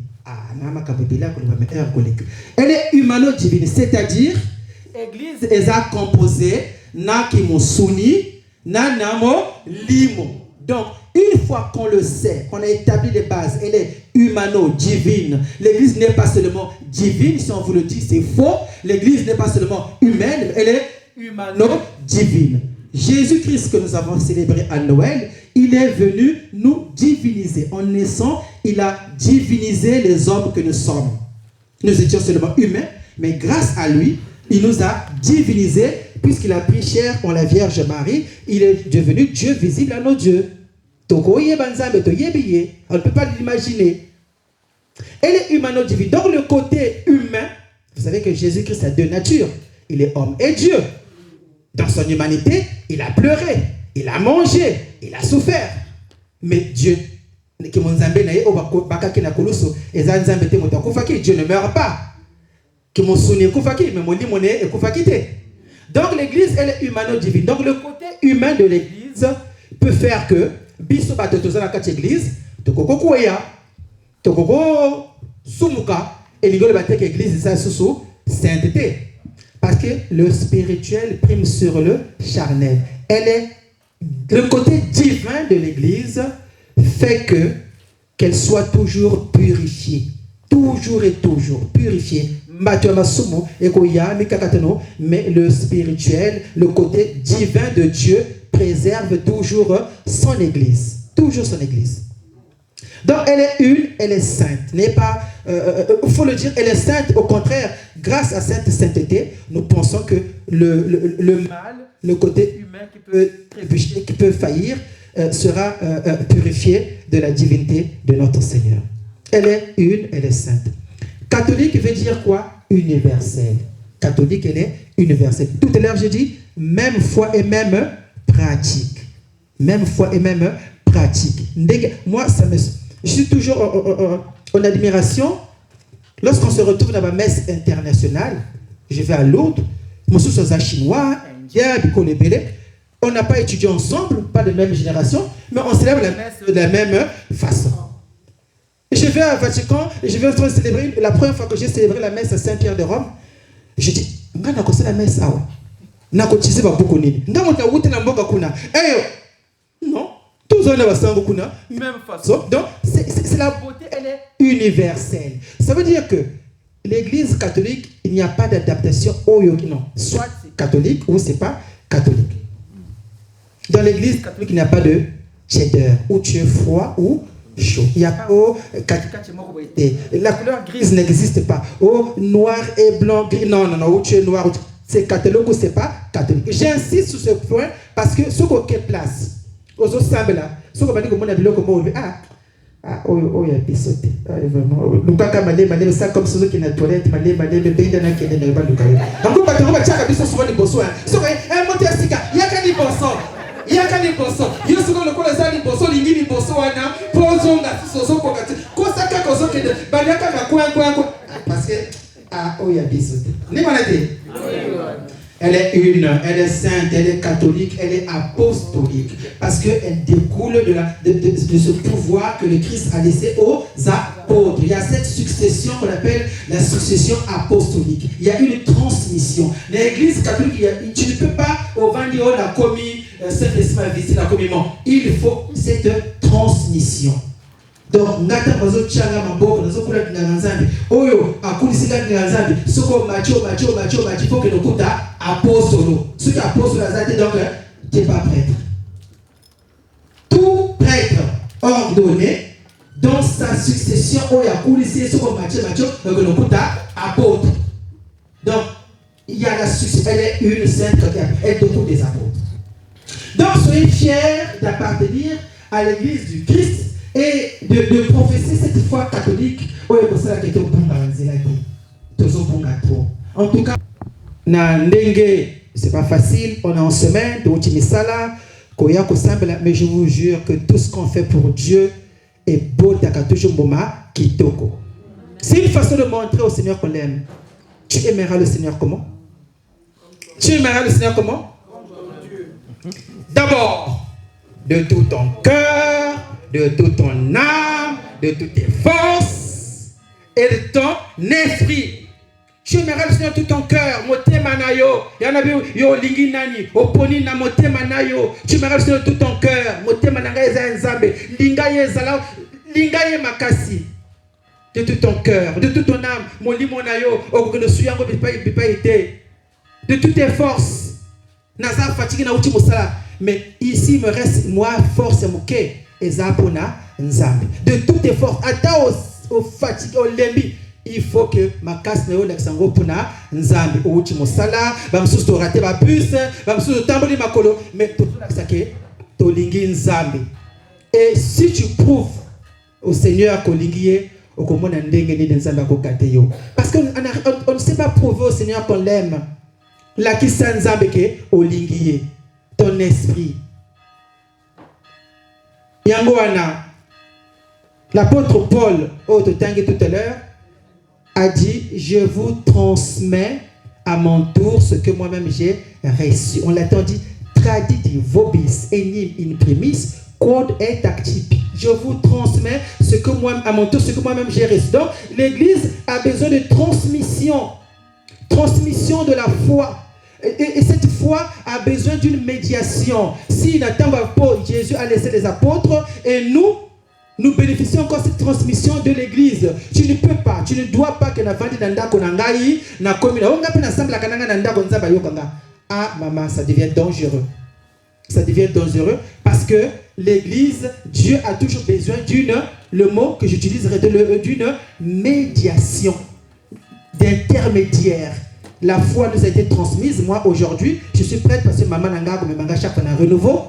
Elle est humano-divine, c'est-à-dire, l'Église est composée na kimosuni, na namo limo. Donc, une fois qu'on le sait, qu'on a établi les bases, elle est humano-divine. L'Église n'est pas seulement divine, si on vous le dit, c'est faux. L'Église n'est pas seulement humaine, elle est humano-divine. Jésus-Christ que nous avons célébré à Noël, il est venu nous diviniser. En naissant, il a divinisé les hommes que nous sommes. Nous étions seulement humains, mais grâce à lui, il nous a divinisés, puisqu'il a pris chair en la Vierge Marie, il est devenu Dieu visible à nos dieux. On ne peut pas l'imaginer. Elle est humano-divine. Donc le côté humain, vous savez que Jésus-Christ a deux natures. Il est homme et Dieu. Dans son humanité, il a pleuré, il a mangé, il a souffert. Mais Dieu, Dieu ne meurt pas. Donc l'église, elle est humano-divine. Donc le côté humain de l'église peut faire que biso bato toza na kati église tokoko kuya tokoko sumuka et ligolo bateke église ça susu sainteté parce que le spirituel prime sur le charnel. Elle est le côté divin de l'église fait que qu'elle soit toujours purifiée, toujours et toujours purifiée. Mais le spirituel, le côté divin de Dieu préserve toujours son église. Toujours son église. Donc elle est une, elle est sainte. N'est pas, faut le dire, elle est sainte. Au contraire, grâce à cette sainteté, nous pensons que le mal, le côté humain qui peut trébucher, qui peut faillir, sera purifié de la divinité de notre Seigneur. Elle est une, elle est sainte. Catholique veut dire quoi? Universel. Catholique, elle est universelle. Tout à l'heure, j'ai dit même foi et même pratique. Même foi et même pratique. Moi, je suis toujours en admiration. Lorsqu'on se retrouve dans ma messe internationale, je vais à Lourdes, je suis chinois, indien, on n'a pas étudié ensemble, pas de même génération, mais on célèbre la messe de la même façon. Je vais à Vatican et je vais célébrer, la première fois que j'ai célébré la messe à Saint-Pierre de Rome, je dis, nga na kosala messe awa. Na kotize ba beaucoup nini. Nga mota wuti na mboka kuna. Non, tous on a sango kuna, même façon. Donc c'est la beauté, elle est universelle. Ça veut dire que l'église catholique, il n'y a pas d'adaptation au yoki, non. Soit c'est catholique ou c'est pas catholique. Dans l'église catholique, il n'y a pas de cheddar, ou tu es froid ou chaud. Il n'y a pas la couleur grise n'existe pas. Oh, noir et blanc, gris. Non, non, non, ou tu es noir. C'est catholique ou c'est pas catholique. J'insiste sur ce point parce que ce qu'on place, aux autres semblent là, ce qu'on va dire que mon avis, comment on dit, oh, il y a pissoté. Vraiment. Donc, quand malé, ça comme ceux qui n'ont toilette, malé, le pays d'un qui n'est pas le cas. Donc, on va te remettre ça, souvent les besoins. Ce qu'on est un monté à Sika, il y a qu'un liboso. Yaka liboso. Yo soko lokola za liboso lingi liboso wana pozonga soso kokati. Kosaka kozoke de bandaka makwanko parce que oh ya bisote. Ni malade. Elle est une, elle est sainte, elle est catholique, elle est apostolique. Parce qu'elle découle de ce pouvoir que le Christ a laissé aux apôtres. Il y a cette succession qu'on appelle la succession apostolique. Il y a une transmission. L'église catholique, tu ne peux pas au venir la commis, Saint-Esprit visite la communion. Il faut cette transmission. Donc, ngata bazo changa maboko nazo kula kinganzambi oyo akulisika kinganzambi soko macho faut que nokuta apostolo ce qui apostolo azate donc tu n'es pas prêtre. Tout prêtre ordonné dans sa succession oyo akulisika soko macho donc nokuta apôtre. Donc il y a la succession, elle est une sainte elle découle des apôtres. Donc soyez fiers d'appartenir à l'église du Christ et de professer cette foi catholique. En tout cas, c'est pas facile, on est en semaine, mais je vous jure que tout ce qu'on fait pour Dieu est beau. C'est une façon de montrer au Seigneur qu'on l'aime. Tu aimeras le Seigneur comment? Tu aimeras le Seigneur comment? D'abord, de tout ton cœur, de toute ton âme, de toutes tes forces et de ton esprit. Tu aimeras le Seigneur tout ton cœur, motema na yo. Yanabi yo lingi nani, oponi na motema na yo. Tu aimeras le Seigneur tout ton cœur, motema na ngaeza nzambe, linga yezala, linga ye makasi. De tout ton cœur, de toute ton âme, molimo na yo, okokeno suyango bipa été. De toutes tes forces. Naza fatigué na uti mosala, mais ici il me reste moi force et moké. De toutes tes forces, au fatigue, au lembi, il faut que ma casse ne soit pas nzambi ou uchi mosala, bamsous to raté ba bus, bamsous tamboli makolo, mais tout ça que to lingi nzambi. Et si tu prouves au Seigneur que lingi au comment ndenge ni nzambi ko kateyo, parce qu'on ne sait pas prouver au Seigneur qu'on l'aime. La qui nzambi ke au lingi ton esprit. Yangoana, l'apôtre Paul, tout à l'heure, a dit, je vous transmets à mon tour ce que moi-même j'ai reçu. On l'a dit, tradit vobis enim in primis, quod est actipi. Je vous transmets ce que moi, à mon tour, ce que moi-même j'ai reçu. Donc, l'Église a besoin de transmission de la foi. Et cette foi a besoin d'une médiation. Si Jésus a laissé les apôtres et nous bénéficions encore de cette transmission de l'Église. Tu ne peux pas, tu ne dois pas que ah maman, ça devient dangereux. Ça devient dangereux parce que l'Église, Dieu a toujours besoin le mot que j'utiliserai, d'une médiation, d'intermédiaire. La foi nous a été transmise. Moi, aujourd'hui, je suis prête parce que maman nanga comme manga chaque na renouveau.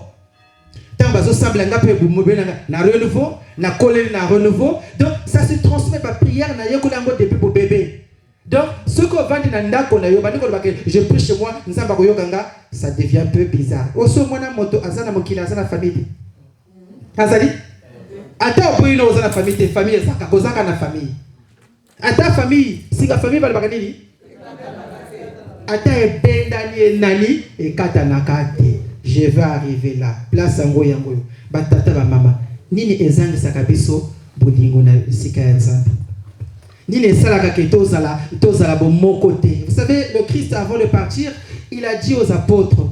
Tant bazo semble nga pe bumbe na renouveau, na collé na renouveau. Donc ça se transmet par prière na yekolango depuis pour bébé. Donc ce qu'on vend dans ndako na yo bandi ko ba que je prie chez moi, nzamba ko yokanga, ça devient un peu bizarre. Oso mwana moto azana mokila azana famille. Azali? Ata opo ino azana famille, famille zaka kozaka na famille. Ata famille, si la famille ba bakanini? Ata ebendani nani et katanakate. Je vais arriver là. Place yango yango. Batata ba mama. Nini ezangi sakabiso bolingo na sika ya nzambe. Nini salaka ke tozala bo mon côté. Vous savez, le Christ avant de partir, il a dit aux apôtres,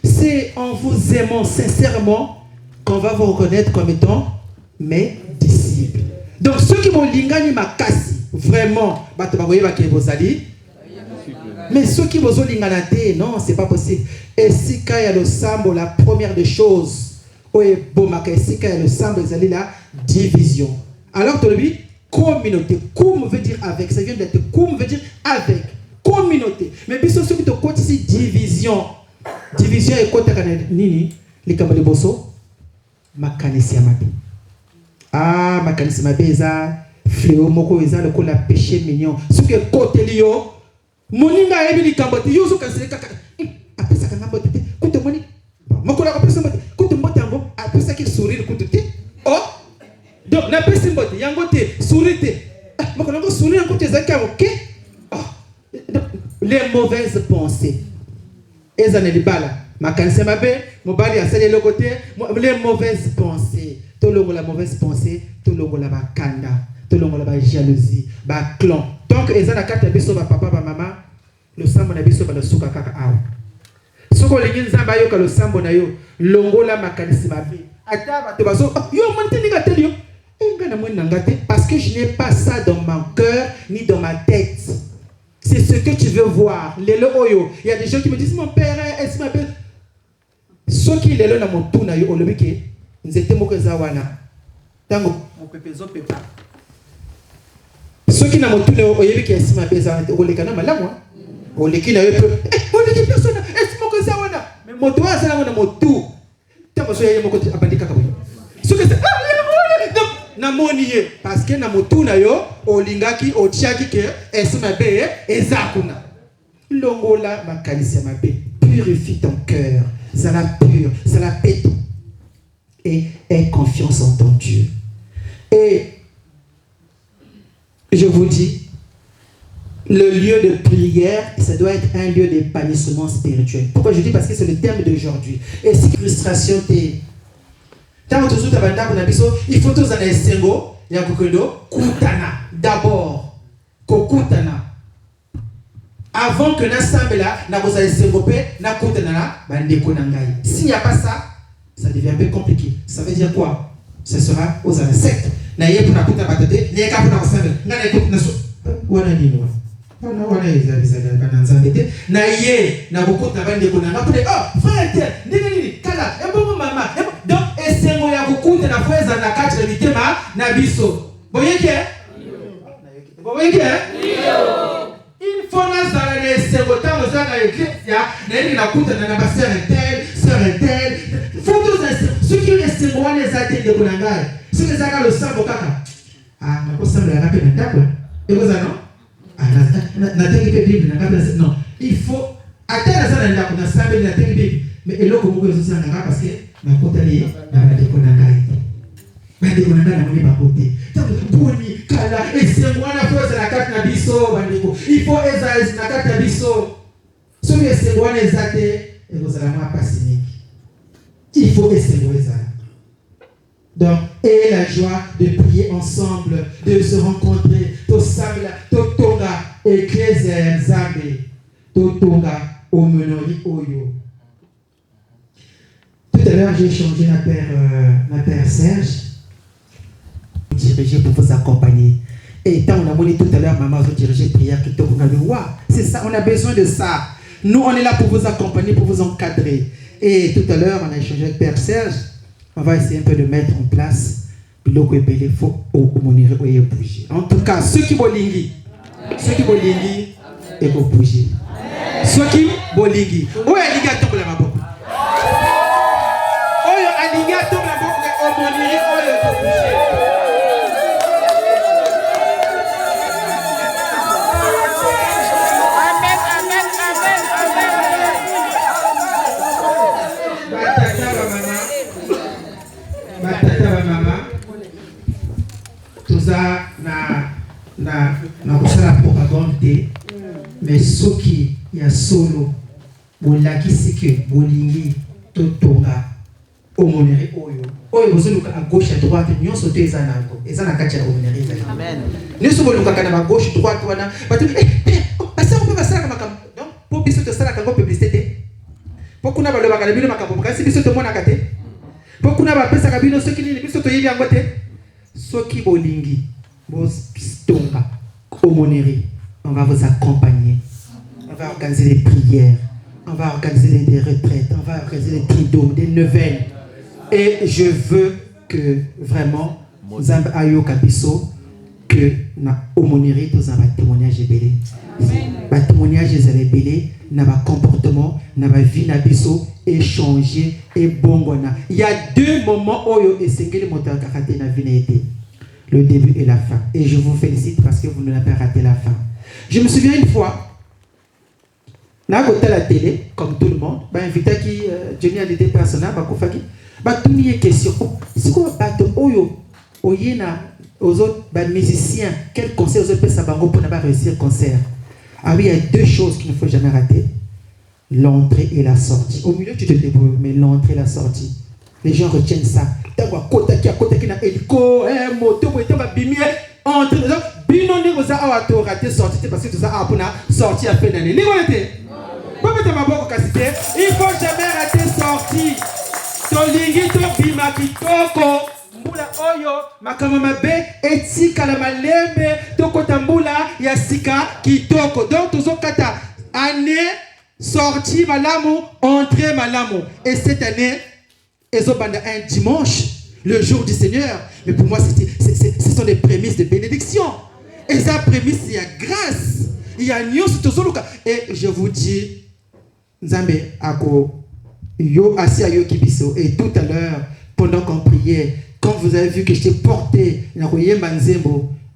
c'est en vous aimant sincèrement qu'on va vous reconnaître comme étant mes disciples. Donc ceux qui m'ont lingani makasi, vraiment, batabagoye bakebozali. Mais ceux qui vont linganate, non, c'est pas possible. Et si quand il y a le sambo, la première des choses, et si quand il y a le sambo, c'est la division. Alors, tu le dis, communauté. Comme veut dire avec. Ça vient d'être comme veut dire avec. Communauté. Mais puis, ceux qui te comptent ici, division. Division et côté nini, les camarades de Bosso, makanisi amabe. Ah, makanisi amabe, ça, fléau, moko, ça, le coup, la péché mignon. Ce que côté lio, moninga ebi likambote yoso kaseka apesa kangambote les mauvaises pensées. Et ça n'est pas là. Ma cancer m'a fait, mon bali a salé le côté, les mauvaises pensées. Tout le monde la mauvaise pensée, tout le monde la kanda, tout le monde la jalousie, ba clan. Donc, et ça n'a qu'à taper papa, maman, le sambo n'a biso le souka kaka awa. Soko les gens zamba yo ka le sambo na yo, longo la makanisi mabe. Ataba te baso, yo monte ni gate yo. Parce que je n'ai pas ça dans mon cœur ni dans ma tête. C'est ce que tu veux voir. Il y a des gens qui me disent mon père, est-ce que ma père. Ce qui est là dans mon tour, nous étions mokezawana. Tango mon pepezo pepa. Ce qui n'a mon tour, oyebi qui est ma père, on les canama là moi. On les qui n'a eu peu. On les personne, est-ce que mokezawana. Mais mon tour, ça là mon tour. Tango soyez mon côté abandika kaboyo. Ce que c'est namoniye parce que na motuna yo olingaki otiaki ke esmabe ezakuna longola makalisi mabe purifie ton cœur ça la pure ça la pète et aie confiance en ton Dieu. Et je vous dis le lieu de prière ça doit être un lieu d'épanouissement spirituel. Pourquoi je dis parce que c'est le terme d'aujourd'hui. Et si frustration t'es il faut tous aller sengo ya kokodo kutana d'abord kokutana avant que n'assemble là na koza sengo pe na kutana na bandeko na ngai. S'il n'y a pas ça, ça devient un peu compliqué. Ça veut dire quoi? Ce sera aux insectes. Na yé pour na kutana batete, na yé ka pour na ensemble. Na na kutana so. Wana ni moi. Wana izali bananzambete. Na yé na kokutana bandeko na nga pour oh frère, nini kala, ebo mama. Donc esengo ya kukuta na fweza na kati ya mitema na biso. Boyeke? Boyeke? Il faut na zala na esengo tango za na eklesia na yeli na kuta na baseur tel. Faut tous ceux qui esengo wana ezate de kunangai. Ceux qui zaka le sambo kaka. Ah, na ko sambo ya rape na ndako. Eko za no? Ah, na tengi pe bible na kape non. Il faut atteindre ça na ndako na sambo na tengi bible. Mais eloko moko ezo na parce que na kotali na bandeko na ngai bandeko na ngai na moni bakote tango poni kala esengo wana fo na kati na biso bandeko il faut eza na kati na biso soki esengo wana eza te ekozala mwa pasi mingi il faut esengo eza. Donc ayez la joie de prier ensemble, de se rencontrer tosambela totonga eklezia nzambe totonga omenori oyo. Tout à l'heure, j'ai échangé la Père Serge, diriger pour vous accompagner. Et tant on a monné tout à l'heure, maman, vous diriger prière, qui te c'est ça, on a besoin de ça. Nous, on est là pour vous accompagner, pour vous encadrer. Et tout à l'heure, on a échangé avec Père Serge. On va essayer un peu de mettre en place. En tout cas, ceux qui bolingi, et vous bouger. Ceux qui bolingi, où est l'alligator la maboko? na kosala propagande te mais soki ya solo bolakisi ke bolingi totonga omonere oyo bozoluka à gauche à droite nyonso te eza na kati ya omonere ezali nyonso bolukaka na ba gauche droite wana bato basala mpe basalaka makambo donc po biso tosalaka yango publicité te po kuna balobaka na bino makambo kasi biso tomonaka te po kuna bapesaka bino soki nini biso toyebi yango te soki bolingi bostonga omonere on va vous accompagner, on va organiser des prières, on va organiser des retraites, on va organiser des tridomes, des neuvaines. Et je veux que vraiment, Zamba Ayo Kabiso, que na omonere tous un témoignage belé. Un témoignage belé, na ba comportement, na ba vie na biso échanger et bongona. Il y a deux moments où yo esengeli moteur karaté na vie na été. Le début et la fin. Et je vous félicite parce que vous n'avez pas raté la fin. Je me souviens une fois, na côté la télé, comme tout le monde, invité qui Johnny a été personnel, tout une question. C'est quoi bateau oyo oyena aux autres musiciens, quel conseil aux autres ça bango pour ne pas réussir concert. Ah oui, il y a deux choses qu'il ne faut jamais rater. L'entrée et la sortie. Au milieu, tu te débrouilles, mais l'entrée et la sortie. Les gens retiennent ça. Entre bino vous a raté sortie parce que tout ça a pour sortie à fin d'année. Il faut jamais rater sortie. Tolingi to bima kitoko mbula oyo makamama be etika la malembe toko tambula ya sika kitoko. Donc toujours kata année sortie malamu, entrée malamu. Et cette année, ezobanda un dimanche, le jour du Seigneur. Mais pour moi, ce sont des prémices de bénédiction. Et ça, prémisse, il y a grâce. Il y a nios tozoluka. Et je vous dis, Nzambe ako yo asi ayo kibiso. Et tout à l'heure, pendant qu'on priait, quand vous avez vu que j'étais porté,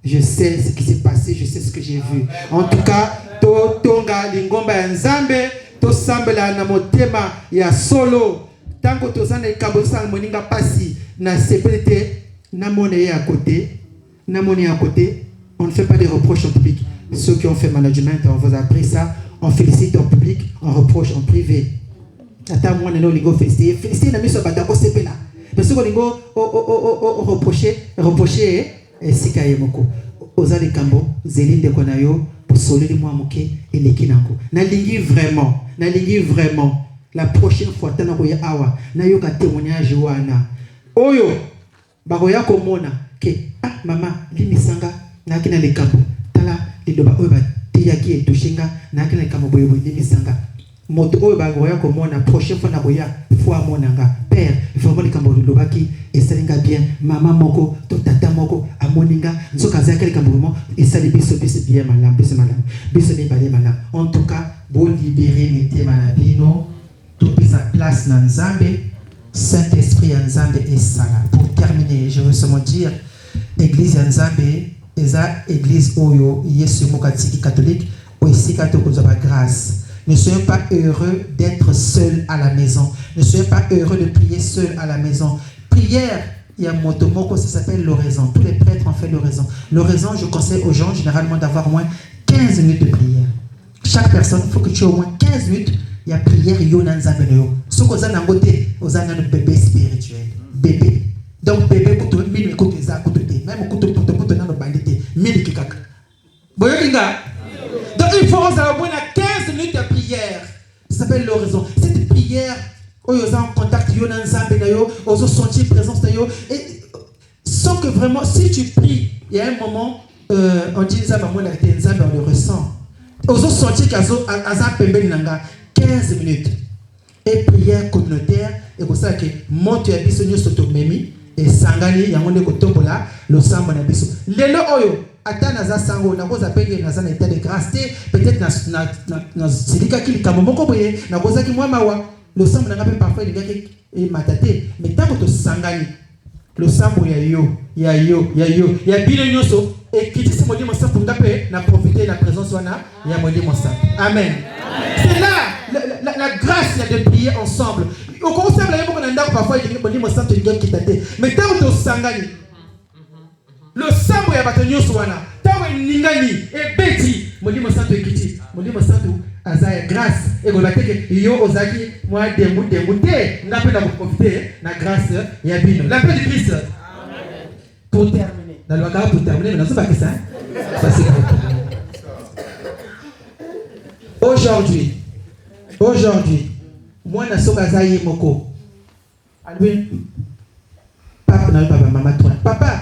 je sais ce qui s'est passé, je sais ce que j'ai vu. En tout cas, to tonga lingomba ya Nzambe, to sambela na motema ya solo. Tango tozana kabosa moninga pasi na sepelete na monnaie à côté, na monnaie à côté. On ne fait pas des reproches en public. Ceux qui ont fait management, on vous a appris ça. On félicite en public, on reproche en privé. Attends, moi, on a félicité. Félicité, on a mis sur Badako Sepela. Mais ceux qui ont reproché, c'est qu'il y a moko. Oza de Kambo, Zéline de Konayo, pour soler les mois moqués et les kinango. Na lingui vraiment. La prochaine fois, tu as awa. Na yo ka témoignage wana. Oyo, baroya komona. Ke, ah, maman, limisanga. Nakina le kambo tala lidoba oyo ba tiyaki etushinga nakina le kambo boyo boyo misanga moto oyo ba goya ko mona prochaine fois na goya fois monanga père il faut mona kambo lidoba ki esalinga bien maman moko to tata moko amoninga nzoka za kele kambo mo esali biso bien malam biso bien balé malam. En tout cas bon libérer mettez malabino tout sa place na Nzambe Saint-Esprit ya Nzambe et sala. Pour terminer, je veux seulement dire église ya Nzambe eza église oyo yesu mokatiki catholique aussi katoko za grâce. Ne soyez pas heureux d'être seul à la maison. Ne soyez pas heureux de prier seul à la maison. Prière, il y a un motomoko, ça s'appelle l'oraison. Tous les prêtres ont fait l'oraison. L'oraison, je conseille aux gens généralement d'avoir au moins 15 minutes de prière. Chaque personne, il faut que tu aies au moins 15 minutes. Il y a prière, yonan zabeneyo. Ce qu'on a dans aux un bébé spirituel. Bébé. Donc bébé kuto minu écoute ça kuto te même kuto kuto na bandité minu kikaka boyokinga. Donc il faut avoir 15 minutes de prière. Ça s'appelle l'oraison. Cette prière oyo za en contact yo na Nzambe na yo ozo sentir présence na yo et sans que vraiment si tu pries il y a un moment on dit Nzambe mo na te Nzambe on le ressent ozo sentir kazo aza pembeni nanga 15 minutes et prière communautaire et pour ça que monte ya biso nyo soto memi et sangani yangonde kotombola lo samba na biso lelo oyo ata naza sango na koza penge naza na état de grâce peut-être na silika kili kamomoko boye na koza ki mwa mawa lo samba na ngape parfois lingaki e matate mais tango to sangani lo sambo ya bino nyoso et kiti se modi mosa pour ngape na profiter la présence wana ya modi mosa. Amen. C'est là la grâce de prier ensemble. Au conseil la yebo na parfois il modi mosa te ngaki kitate mais tango to sangani le sambo ya batonyo swana tawe ningani e beti molimo santo ekiti molimo santo azaya grâce et golateke yo ozaki moi dembu te ngape na profiter na grâce ya bino la paix du Christ. Amen. Pour terminer dans le cas pour terminer mais non c'est pas que ça c'est aujourd'hui moi na soka zayi moko alwe papa na papa mama toi papa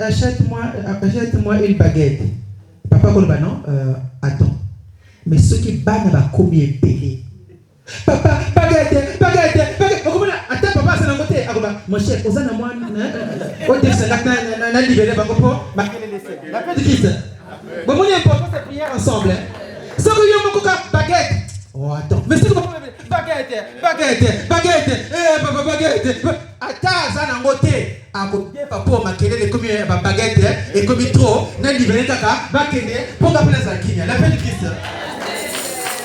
achète-moi une baguette. Papa Kolba non, attends. Mais ceux qui battent va combien payer? Papa, baguette. Attends, papa, c'est dans côté. Mon cher, on a moi, on dit c'est là na libéré bagopo, marquer les laisser. La paix de Christ. Bon, on est important cette prière ensemble. Ça vous y a mon coca baguette. Oh attends, mais c'est comment baguette. Papa baguette. Attends, ça n'a côté. Pour maquiller comme une baguette et comme trop, n'a libéré kaka, bakene, pour la place à Guinée, la paix de Christ.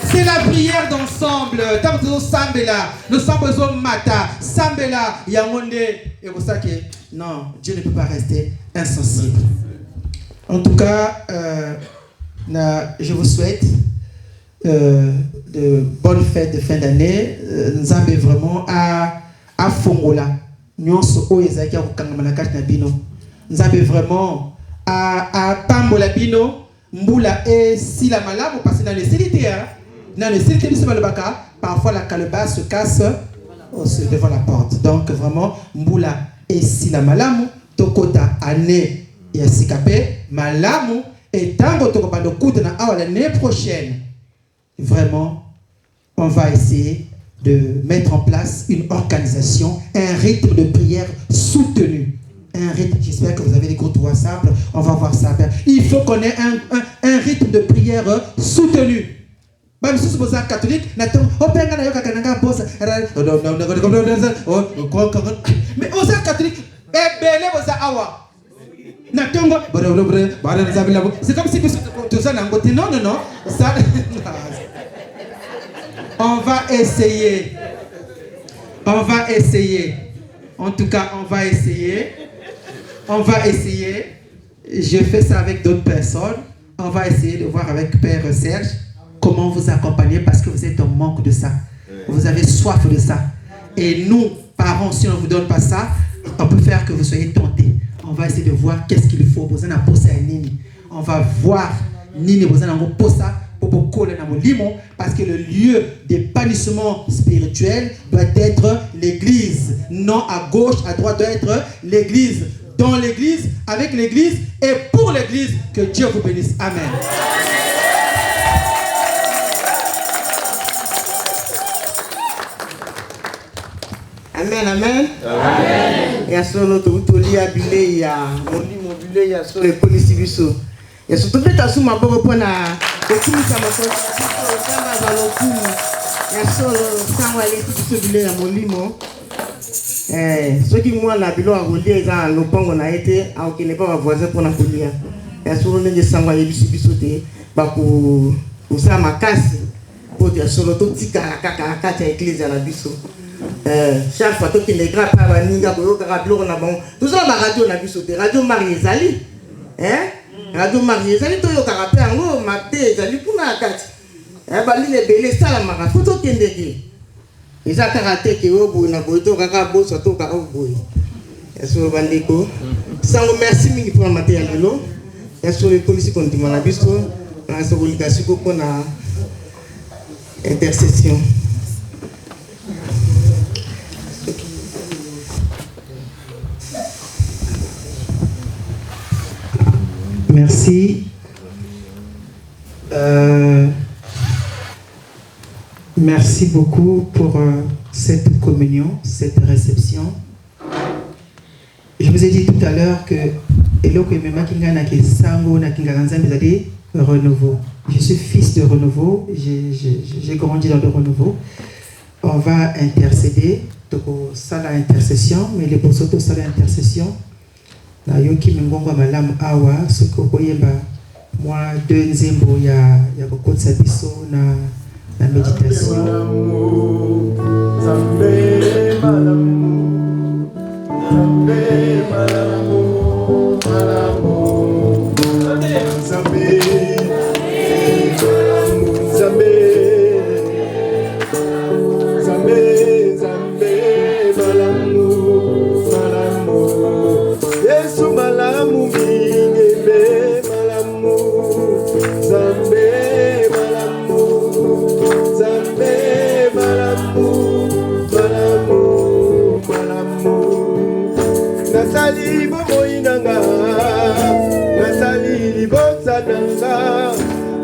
C'est la prière d'ensemble. Tant sambela, nous sommes mata, sambela, yamonde, et vous savez que non, Dieu ne peut pas rester insensible. En tout cas, Je vous souhaite de bonnes fêtes de fin d'année. Nous avons vraiment à Fongola. Nous avons vraiment à Pambola Bino, Mboula et Silamala, vous passez dans les célitaires. Dans les célitaires, parfois la calebasse se casse devant la porte. Donc vraiment, Mboula et Silamalamu, Tokota année et Sikapé, Malamu et Tango Tokopando Koutana l'année prochaine. Vraiment, on va essayer de mettre en place une organisation, un rythme de prière soutenu. Un rythme, j'espère que vous avez les groupes WhatsApp, on va voir ça. Il faut qu'on ait un rythme de prière soutenu. Mais aussi, si catholique, mais aussi catholique, c'est comme si tout ça n'a pas non, non, non. On va essayer. On va essayer. En tout cas, on va essayer. On va essayer. Je fais ça avec d'autres personnes. On va essayer de voir avec Père Serge comment vous accompagner parce que vous êtes en manque de ça. Vous avez soif de ça. Et nous, parents, si on ne vous donne pas ça, on peut faire que vous soyez tentés. On va essayer de voir qu'est-ce qu'il faut. On va voir Nini parce que le lieu d'épanouissement spirituel doit être l'église. Non à gauche, à droite, doit être l'église. Dans l'église, avec l'église et pour l'église. Que Dieu vous bénisse. Amen. Amen, amen. Amen. Il y a solo toli abile ya molimo bile ya solo le polisi biso. Ya surtout peut asu maboko pona okumisa makosa biso kama balokumu. Ya solo sangwa le biso bile ya molimo. Soki mwana bilo akolia eza lopango na ete akokende pa ba voisin pona kolia. Ya solo ndenge sangwa le biso te bako usala makasi po ya solo to tika kaka kati ya eglise na biso. Chaque fois que les grands parents ninga ko yoka biloko na bango tout ça ba radio na biso te radio Marie ezali radio Marie ezali to yoka pe yango mate ezali kuna kati ba lile belé sala maka foto kendeki eza karate ke obo na boito kaka boso to ka obo eso bandiko sango merci mingi pour la maté ya lelo eso le polisi kontima na biso na so kolikasi ko na intercession. Merci. Merci beaucoup pour cette communion, cette réception. Je vous ai dit tout à l'heure que renouveau. Je suis fils de renouveau, j'ai grandi dans le renouveau. On va intercéder, ça la intercession, mais les personnes ça la intercession. Na yoki mingongo malamu awa soko koyeba moi deux nzembo ya kokotsa biso na méditation. Zambe malamu Zambe malamu malamu Zambe Zambe Zambe Zambe malamu malamu Yesu malamu mingebe malamu Zambe malamu Zambe malamu malamu malamu Nasali bomoinanga Nasali libotsa nanga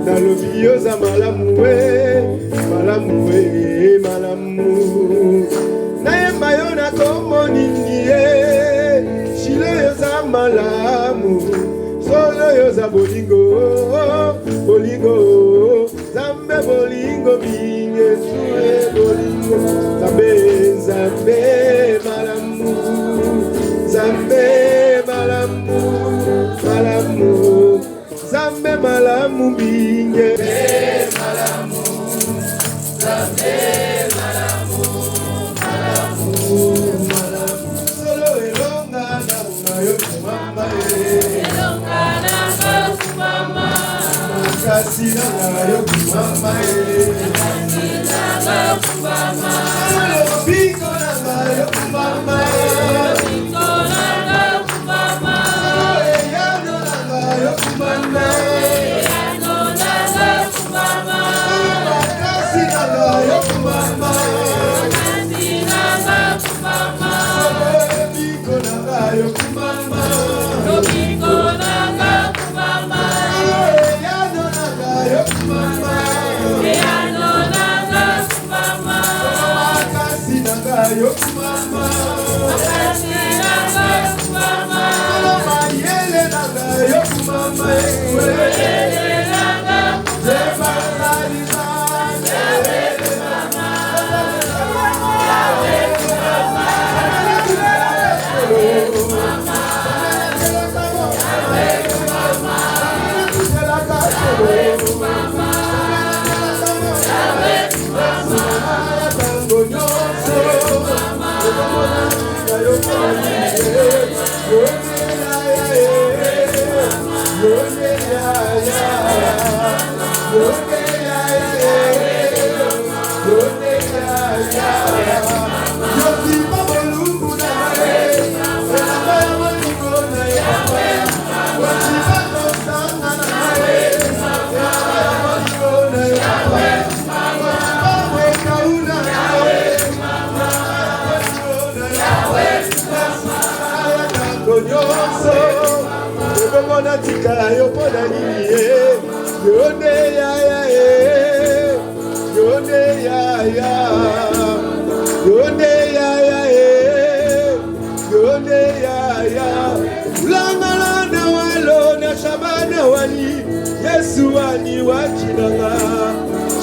Nalobi za malamu malamu malamu Nayemba yo na komoni Shilo yo za malamu Solo yo za bolingo Bolingo Zambe bolingo Binye sue bolingo Zambe Zambe malamu Zambe malamu Malamu Zambe malamu Binye malamu Zambe malamu Malamu Elonga na kumama Yesu ani wachinanga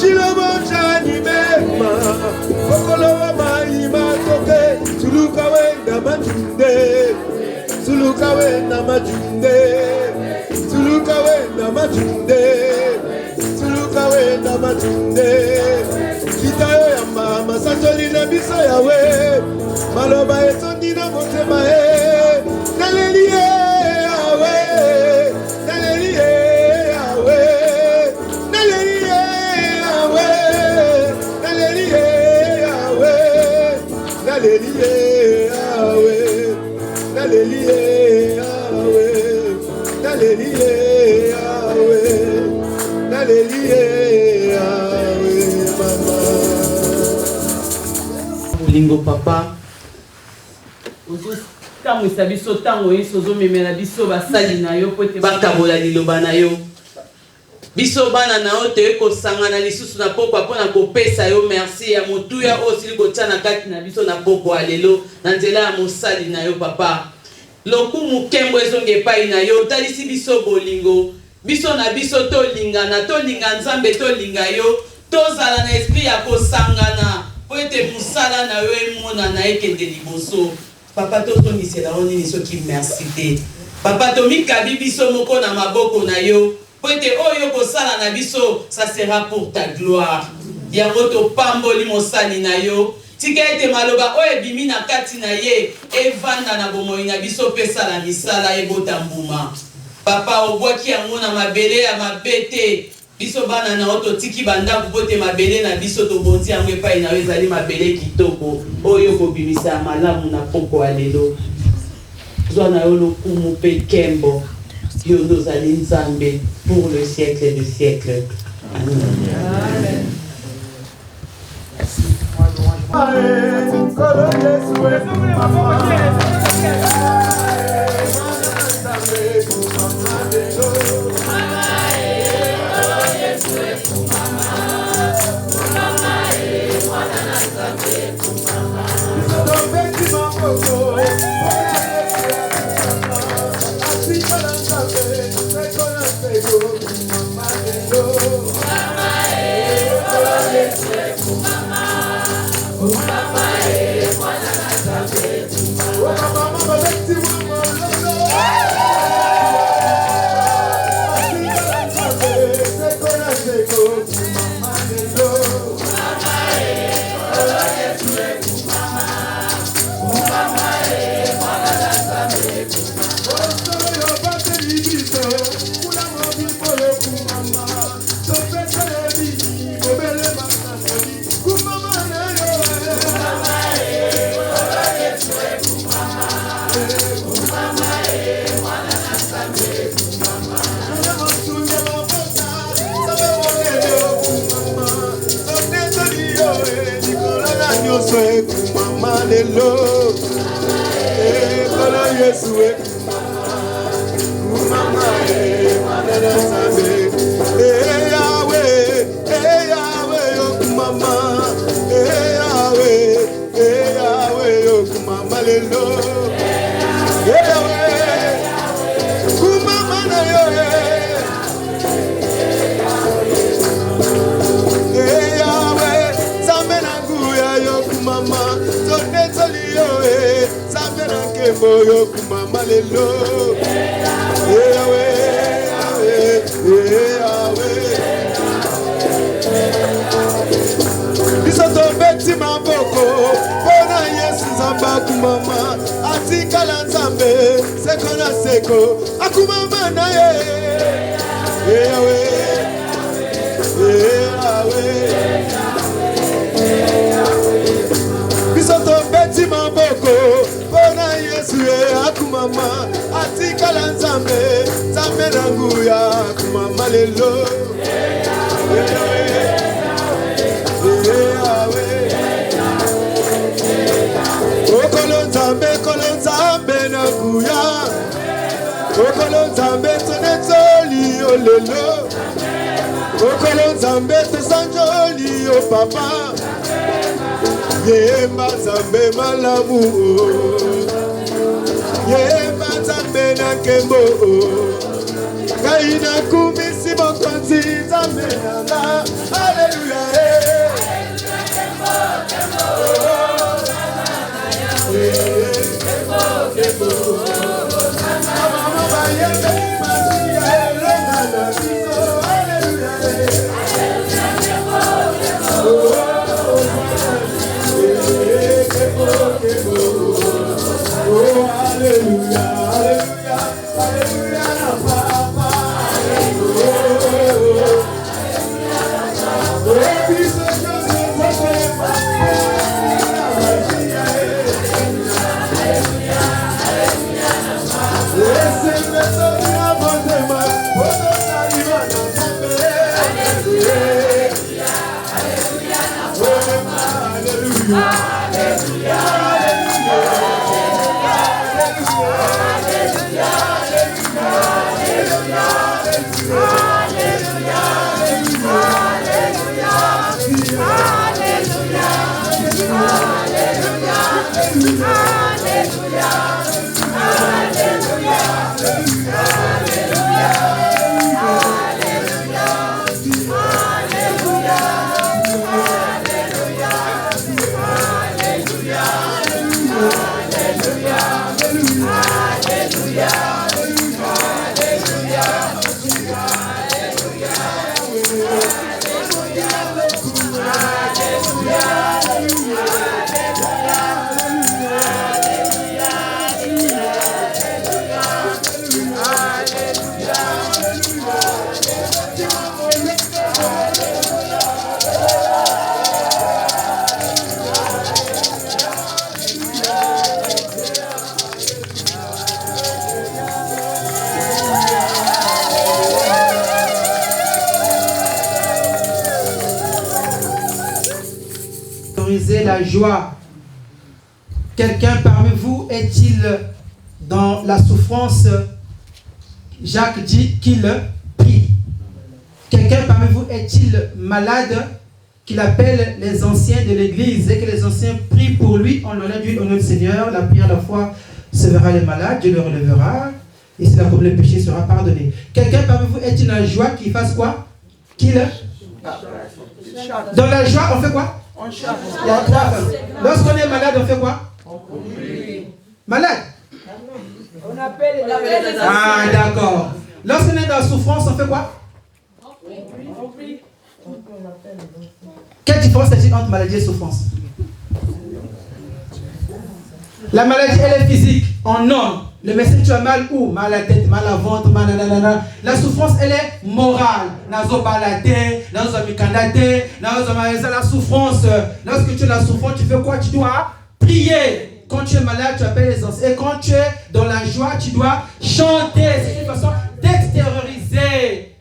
Chilobojani mema Okolo wa mai matoke Tuluka wenda majunde Tuluka wenda majunde Tuluka wenda majunde Tuluka wenda majunde Kitayo ya mama Sanjoli na biso yawe Maloba etondi na motema Nalelie yawe Nalelie Bolingo papa tango esa biso tango yesu ozomemela biso basali na yo po ete bakabola liloba na yo biso bana na yo toye kosangana lisusu na pokwa mpona kopesa yo merci ya motuya oyo osili kotia na kati na biso na pokwa lelo na nzela ya mosali na yo papa lokumu nkembo ezonga epai na yo otalisi biso bolingo biso na biso tolingana tolinga nzambe tolinga yo tozala na esprit ya kosangana po ete mosala na yo emonana ekende liboso papa totongisela yo nini soki merci te papa tomikabi biso moko na maboko na yo po ete oyo kosala na biso ça sera pour ta gloire yango topamboli mosali na yo tika ete maloba oyo ebimi na kati na ye evanda na bomoi na biso pe sala misala ebota mbuma papa obwaki yango na mabele ya mabete biso bana na oto tiki bandako bote mabele na biso tobonzi yango epai na yo ezali mabele kitoko oyo kobimisa malamu na poko ya lelo zwa na yo lokumu mpe nkembo yo nozali nzambe pour le siècle de siècle amen. Biso tobeti maboko mpona yesu nzambe akumama atikala nzambe seko na seko akumama na ye Yawe biso tobeti maboko mpona yesu akumama atikala nzambe nzambe na nguya akumama lelo okolo nzambe na nguya okolo nzambe tonetoli olelo okolo nzambe tosanjoli o papa yemba nzambe malamu yemba nzambe na nkembo ngai nakumisi mokonzi nzambe nanga aleluya La joie. Quelqu'un parmi vous est-il dans la souffrance? Jacques dit qu'il prie. Quelqu'un parmi vous est-il malade? Qu'il appelle les anciens de l'église et que les anciens prient pour lui en l'honneur du Seigneur. La prière de la foi sauvera les malades, Dieu le relèvera et c'est là comme le péché sera pardonné. Quelqu'un parmi vous est-il dans la joie qu'il fasse quoi? Qu'il dans la joie on fait quoi? Il y a trois femmes. Lorsqu'on est malade, on fait quoi? Malade? On appelle les Ah, d'accord. Lorsqu'on est dans la souffrance, on fait quoi? Quelle différence est-il entre maladie et souffrance? La maladie, elle est physique, en homme. Le médecin, tu as mal où? Mal à la tête, mal à ventre, mal à nanana. La souffrance, elle est morale. Nazo balade, nazo mikandate, la souffrance. Lorsque tu as la souffrance, tu fais quoi? Tu dois prier. Quand tu es malade, tu appelles les anciens. Et quand tu es dans la joie, tu dois chanter. C'est une façon d'extérioriser.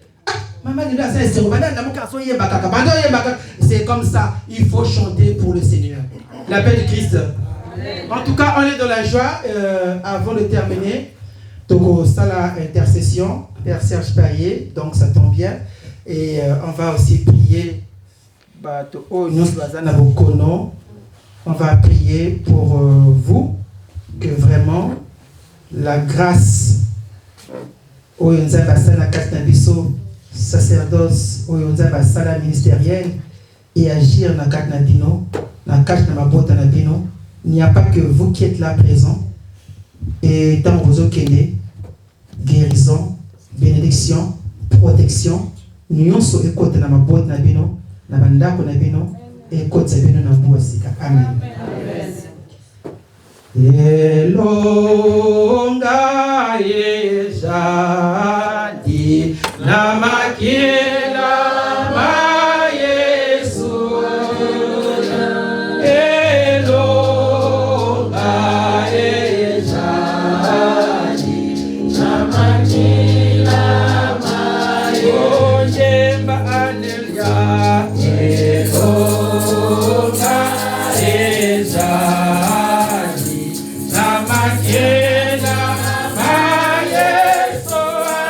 C'est comme ça. Il faut chanter pour le Seigneur. La paix de Christ. En tout cas, on est dans la joie. Avant de terminer, donc ça la intercession, Père Serge Payet, donc ça tombe bien. Et on va aussi prier. On va prier pour vous, que vraiment la grâce au sacerdoce, au ministériel et agir dans le il n'y a pas que vous qui êtes là présent. Et tant que vous guérison, bénédiction, protection, nous sommes écoutés dans ma boîte, et côte c'est bien dans bois sika. Amen. Elonga yeshadi namakila ma Yesu. Elonga yeshadi namakila ma Yesu. Jemba anelia. Elonga yeshadi namakila ma Yesu.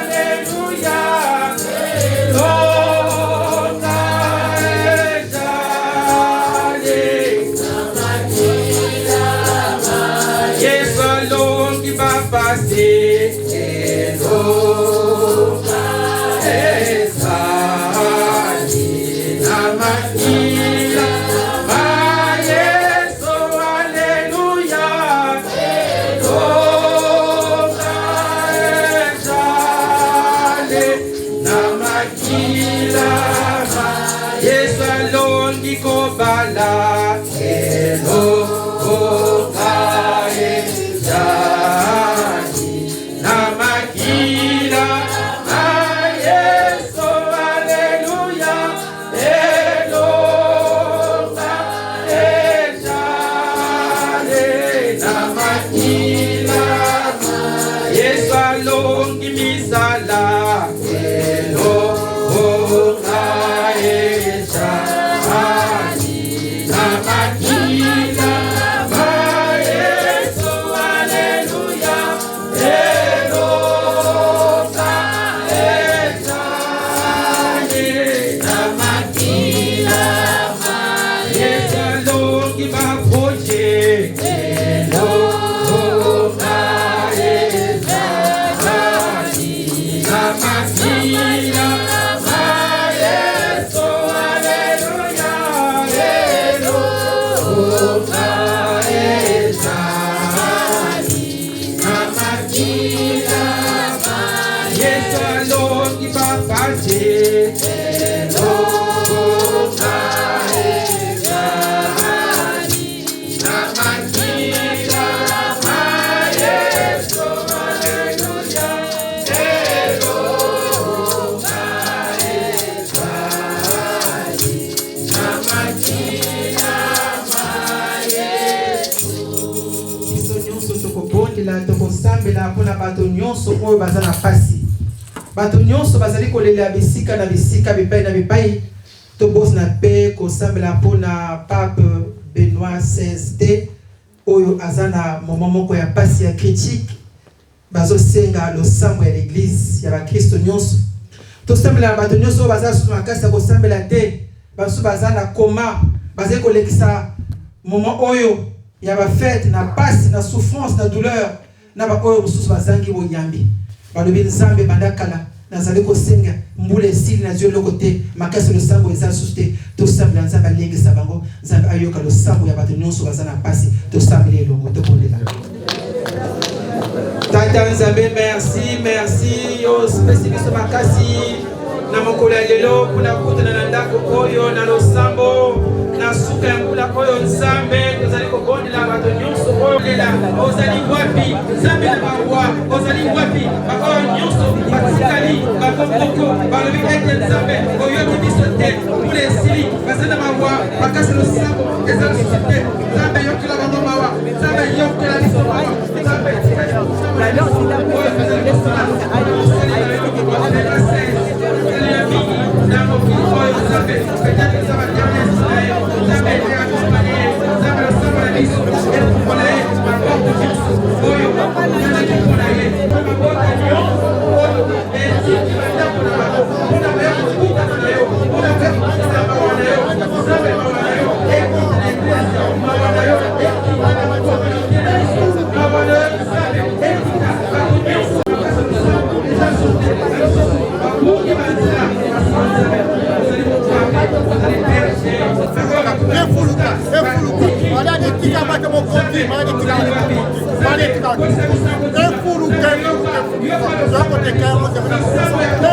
Alleluia. Elonga yeshadi Yesu longi bapase. Elonga yeshadi namakila ma Yesu. Alleluia. Elonga yeshadi namakila ma Yesu longi kobala. Elonga yeshadi namakila ma Yesu. Alleluia. Elonga yeshadi namakila ma Yesu alongi misala. Elonga yeshadi namakila ma Yesu. Alleluia. Elonga yeshadi namakila ma Yesu alongi bafoje. Elonga yeshadi namakila ma Yesu. Alleluia. Elonga yeshadi namakila ma Yesu alongi bafaje. Elonga yeshadi namakila ma Yesu. Alleluia. Elonga yeshadi namakila ma Yesu. Biso nyonso tokobondela tokosambela mpona bato nyonso oyo baza na pasi. Bato nyonso bazali kolela bisika na bisika bipai na bipai. Tobosi na pe kosambela mpona Pape Benoît XVI oyo aza na moment moko ya pasi ya critique. Bazosenga losambo ya l'église ya bakristo nyonso. Tosambela bato nyonso oyo baza susu makasi ya kosambela te. Baso baza na koma bazali kolekisa moment oyo ya bafete na pasi na souffrance na douleur na bakoyo mosusu bazangi boyambi. Balobi nzambe bandakala nazali kosenga mbula esili na Dieu loko te makasi losambo eza susu te. Tosambela nzambe alengisa bango nzambe ayoka losambo ya bato nyonso baza na pasi. Tosambela elongo tokondela. Tata nzambe merci yo spécifique makasi na mokolo ya lelo mpona kutana na ndako oyo na losambo na suka ya mbula oyo nzambe tozali kobondela bato nyonso oyo lela ozali wapi nzambe na mawa ozali wapi bakoyo nyonso batikali bakokoko balobi ete nzambe oyoki biso te mbula esili baza na mawa makasi losambo eza lisusu te nzambe yokela bango mawa nzambe yokela biso mawa nzambe oyo bazali kosala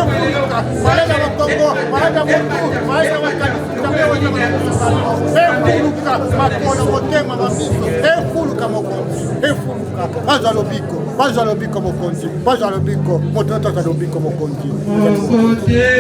Efuluka malade ya Congo, malade ya Motu, malade ya efuluka makolo motema na biso, efuluka mokonzi, efuluka bazwa lobiko mokonzi, bazwa lobiko moto azwa lobiko mokonzi. Mokote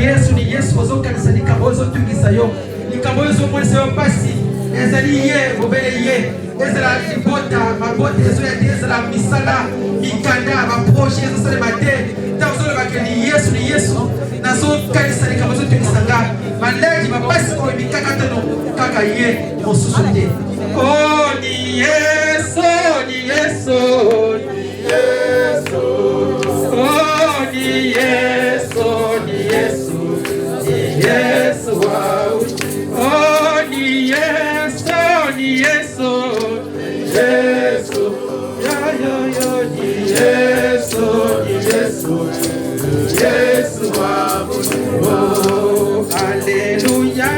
Yesu ni Yesu ozokanisa likambo ozotungisa yo likambo ozomwesa yo mpasi ezali ye obele ye ezala libota mabota ezoyadi ezala misala mikanda baproje ezosalema te ntango ozolobake ni Yesu nazokanisa likambo ozotungisa nga maladi mapasi oyo mikaka tono kaka ye mosusu te oh ni Yesu ni Yesu ni Yesu oh ni Yesu ni Yesu ni Yesu oh ni Yesu ni Yesu ni Yesu yo ni Yesu ni Yesu ni Yesu oh alléluia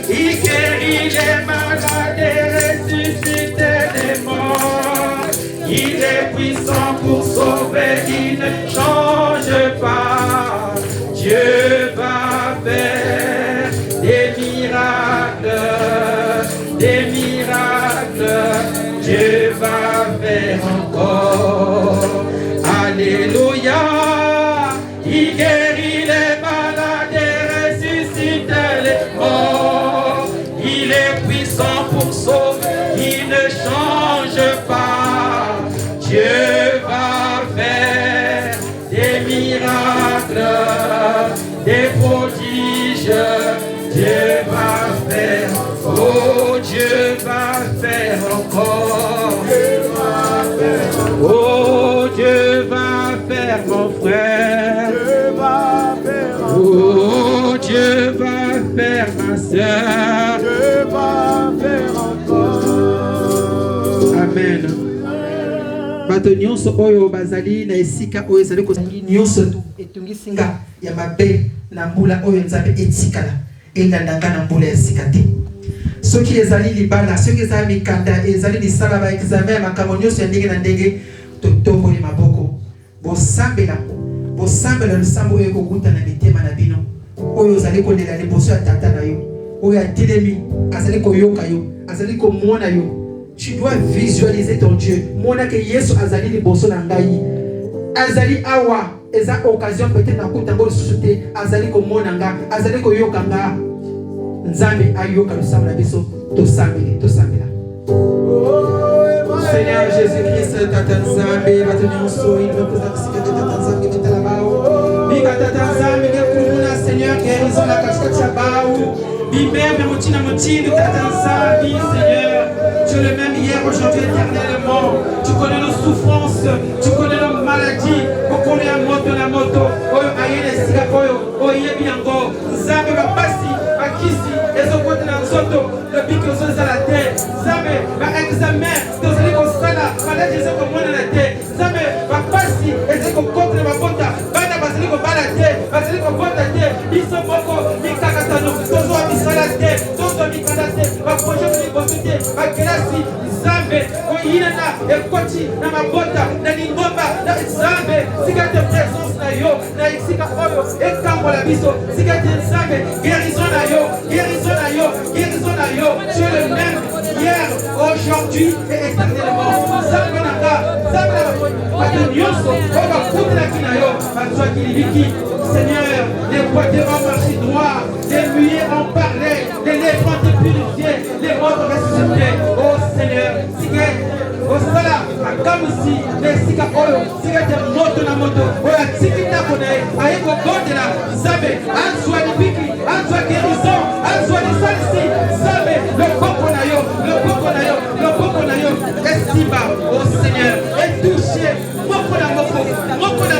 il guérit les malades et ressuscite les morts il est puissant pour sauver il ne change pas Dieu va faire des miracles Dieu va faire encore alléluia il guérit les malades et ressuscite les morts il est puissant pour sauver il ne change pas Dieu va faire des miracles des prodiges Dieu va faire oh Dieu va faire encore oh Dieu va faire mon frère oh Dieu va faire ma soeur Dieu va faire encore. Amen. Bato nyonso oyo bazali na esika oyo ezali kozangi nyonso etungisi nga ya mabe na mbula oyo nzambe etikala elandanga na mbula ya sika te soki ezali libala soki ezali mikanda ezali lisala ba examen makambo nyonso ya ndenge na ndenge totomboli maboko bosambela lusambo oyo kokuta na mitema na bino oyo ozali kolela liboso ya tata na yo oyo atelemi azali koyoka yo azali komona yo. Tu dois visualiser ton Dieu. Mona que Yesu azali liboso na ngai. Azali awa eza occasion peut-être na kutango susute azali komona nga azali koyoka nga. Nzambe ayoka lusamba na biso to sambela. Seigneur Jésus-Christ tata Nzambe batenir so il me pose la tata Nzambe metala bao. Bika tata Nzambe ngekumuna Seigneur guérison la katikati ya bao. Bibembe mutina mutini tata Nzambe Seigneur. Tu es le même hier, aujourd'hui, éternellement. Tu connais nos souffrances, tu connais nos maladies. Tu connais la moto. Oyo ayene sika oyo, oye biango. Nzambe bapasi, bakisi, ezokote na nzoto, le pique aux autres à la terre. Nzambe ba examen, tozali kosala, maladi ezoko mona na terre. Nzambe bapasi, ezoko kote na mabota. Bana bazali kobala terre, bazali kobota terre. Biso moko, mikakatano, tozo misala terre, tozo mikanda terre. Ba projet de bosute, ba kelasi, Nzambe, koyina na ekoti na mabota, na lingomba, na Nzambe, sika te présence na yo, na sika oyo, ekambo la biso, sika te Nzambe, guérison na yo, guérison na yo, guérison na yo. Tu es le même hier, aujourd'hui et éternellement. Nzambe nanga, Nzambe na bato nyonso, oyo bakutela kina yo, bazwaki libiki. Seigneur, les boiteux ont marché droit, les muets ont parlé, les lèvres ont été purifiées, les morts ont ressuscité. Oh Seigneur, sika osala akamusi les sika oyo sika te moto na moto oyo atiki ndako na ye aye kobondela Nzambe azwa libiki azwa guérison azwa lisalisi Nzambe loboko na yo loboko na yo loboko na yo esimba oh Seigneur etouche moko na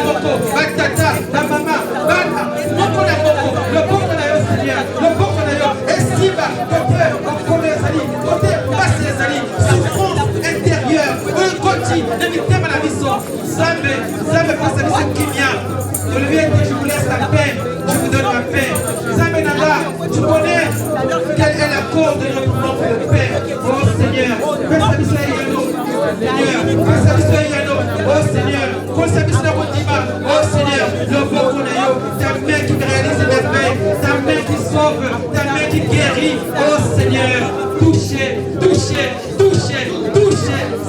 moko batata na mama bana moko na moko loboko na yo Seigneur loboko na yo esimba kote okolo ezali kote pasi ezali souffrance intérieure oyo koti na mitema na biso Nzambe pasa biso kimia Olivier que je vous laisse la paix je vous donne ma paix Nzambe nanga tu connais quelle est la cause de notre manque de paix oh Seigneur pesa biso yano Seigneur pesa biso yano oh Seigneur pesa biso na kotima oh Seigneur loboko na yo ta main qui réalise les merveilles ta main qui sauve ta main qui guérit oh Seigneur touchez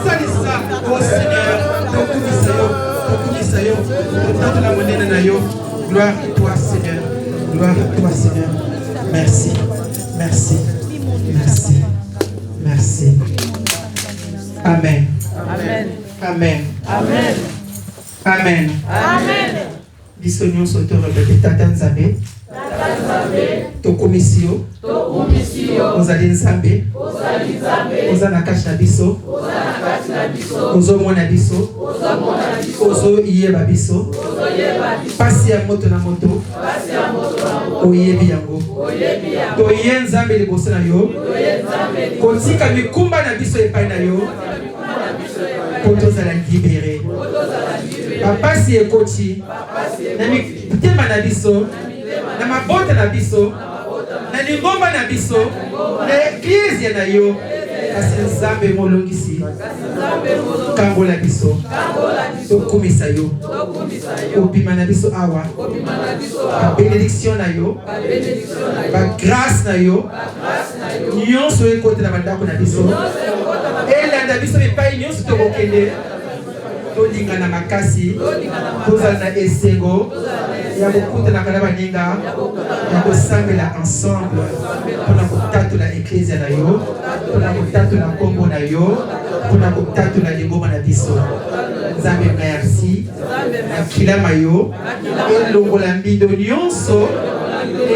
salisa oh Seigneur tokumisa yo totata la monene na yo gloire à toi Seigneur merci amen biso nyonso torepete tata Nzambe tokomisi yo ozali Nzambe oza na kati na biso ozomona biso ozoyeba biso pasi ya moto na moto oyebi yango toye Nzambe liboso na yo kotika mikumba na biso epai na yo po tozala libere bapasi ekoti na mitema na biso na mabota na biso na lingomba na biso na eklezia na yo kasi Nzambe molongisi kambola biso tokumisa yo obima na biso awa babénédiction na yo bagrâce na yo nyonso ekotela bandako na biso elanda biso epai nyonso tokokende tolingana makasi tozala na esengo ya kokutanaka na baninga ya kosambela ensemble mpona kotatola eklezia na yo mpona kotatola nkombo na yo mpona kotatola lingomba na biso Nzambe merci akilama yo elongola mbindo nyonso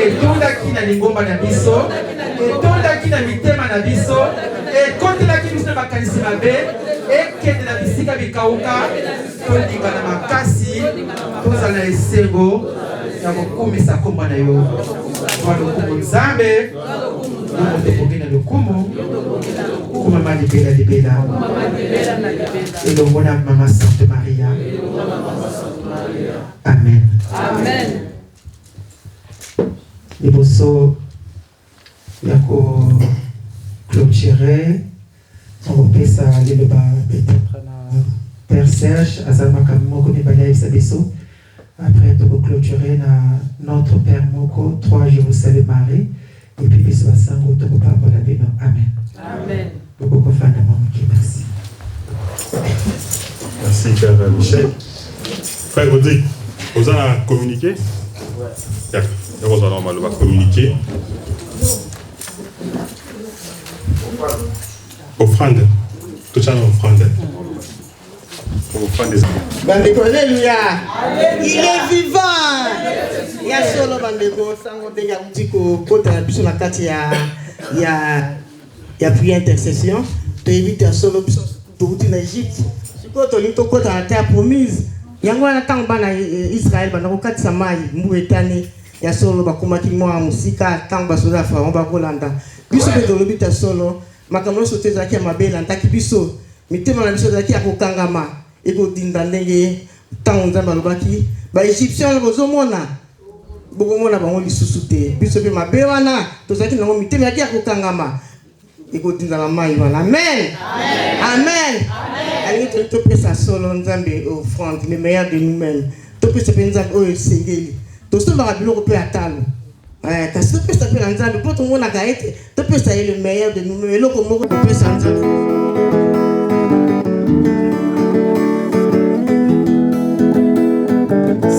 etondaki na lingomba na biso etondaki na mitema na biso ekotelaki biso na makanisi mabe ekende na bisika bikauka tolinga na makasi tozala na esengo ya kokumisa nkombo na yo kwa lokumu Nzambe tokoki na lokumu kumama libela elongo na mama Sainte Maria amen liboso ya clôturer opesa liloba peut-être na Père Serge azalaka moko mibale ayebisa biso après toko clôturer na notre Père moko 3 je vous salue Marie Et puis, biso basango, toko papa la bino. Amen. Amen. Beaucoup de merci. Merci, Père Michel. Frère Rodrigue, vous allez communiquer? Oui. Vous allez communiquer. Offrande. Tout ça, offrande. Offrande des Bandeko, alléluia. Il est vivant. Il y a solo bandeko, sango te ya mutiko kota ya biso na kati ya prière intercession. To évite ya solo biso touti na Égypte. Siko to lito kota na terre promise. Yango na tango bana Israël bana ko katisa mai mbu etani ya solo bakomaki mwa musika tango basoda fa on ba kolanda. Biso be to lobita solo makambo so te zaki ya mabela ntaki biso mitema na biso zaki ya kokangama ekodinda ndenge tango nzambe alobaki ba Égyptien bozomona bokomona bango lisusu te biso pe mabe wana tozalaki nango mitema yaki ya kokangama ekodinda na mai wana. Amen. Amen. Alingi topesa solo nzambe offrande le meilleur de nous-mêmes topesa pe nzambe oyo esengeli tosombaka biloko pe atalo kasi topesa pe na nzambe mpo tomonaka ete topesa ye le meilleur de nous-mêmes eloko moko topesa nzambe.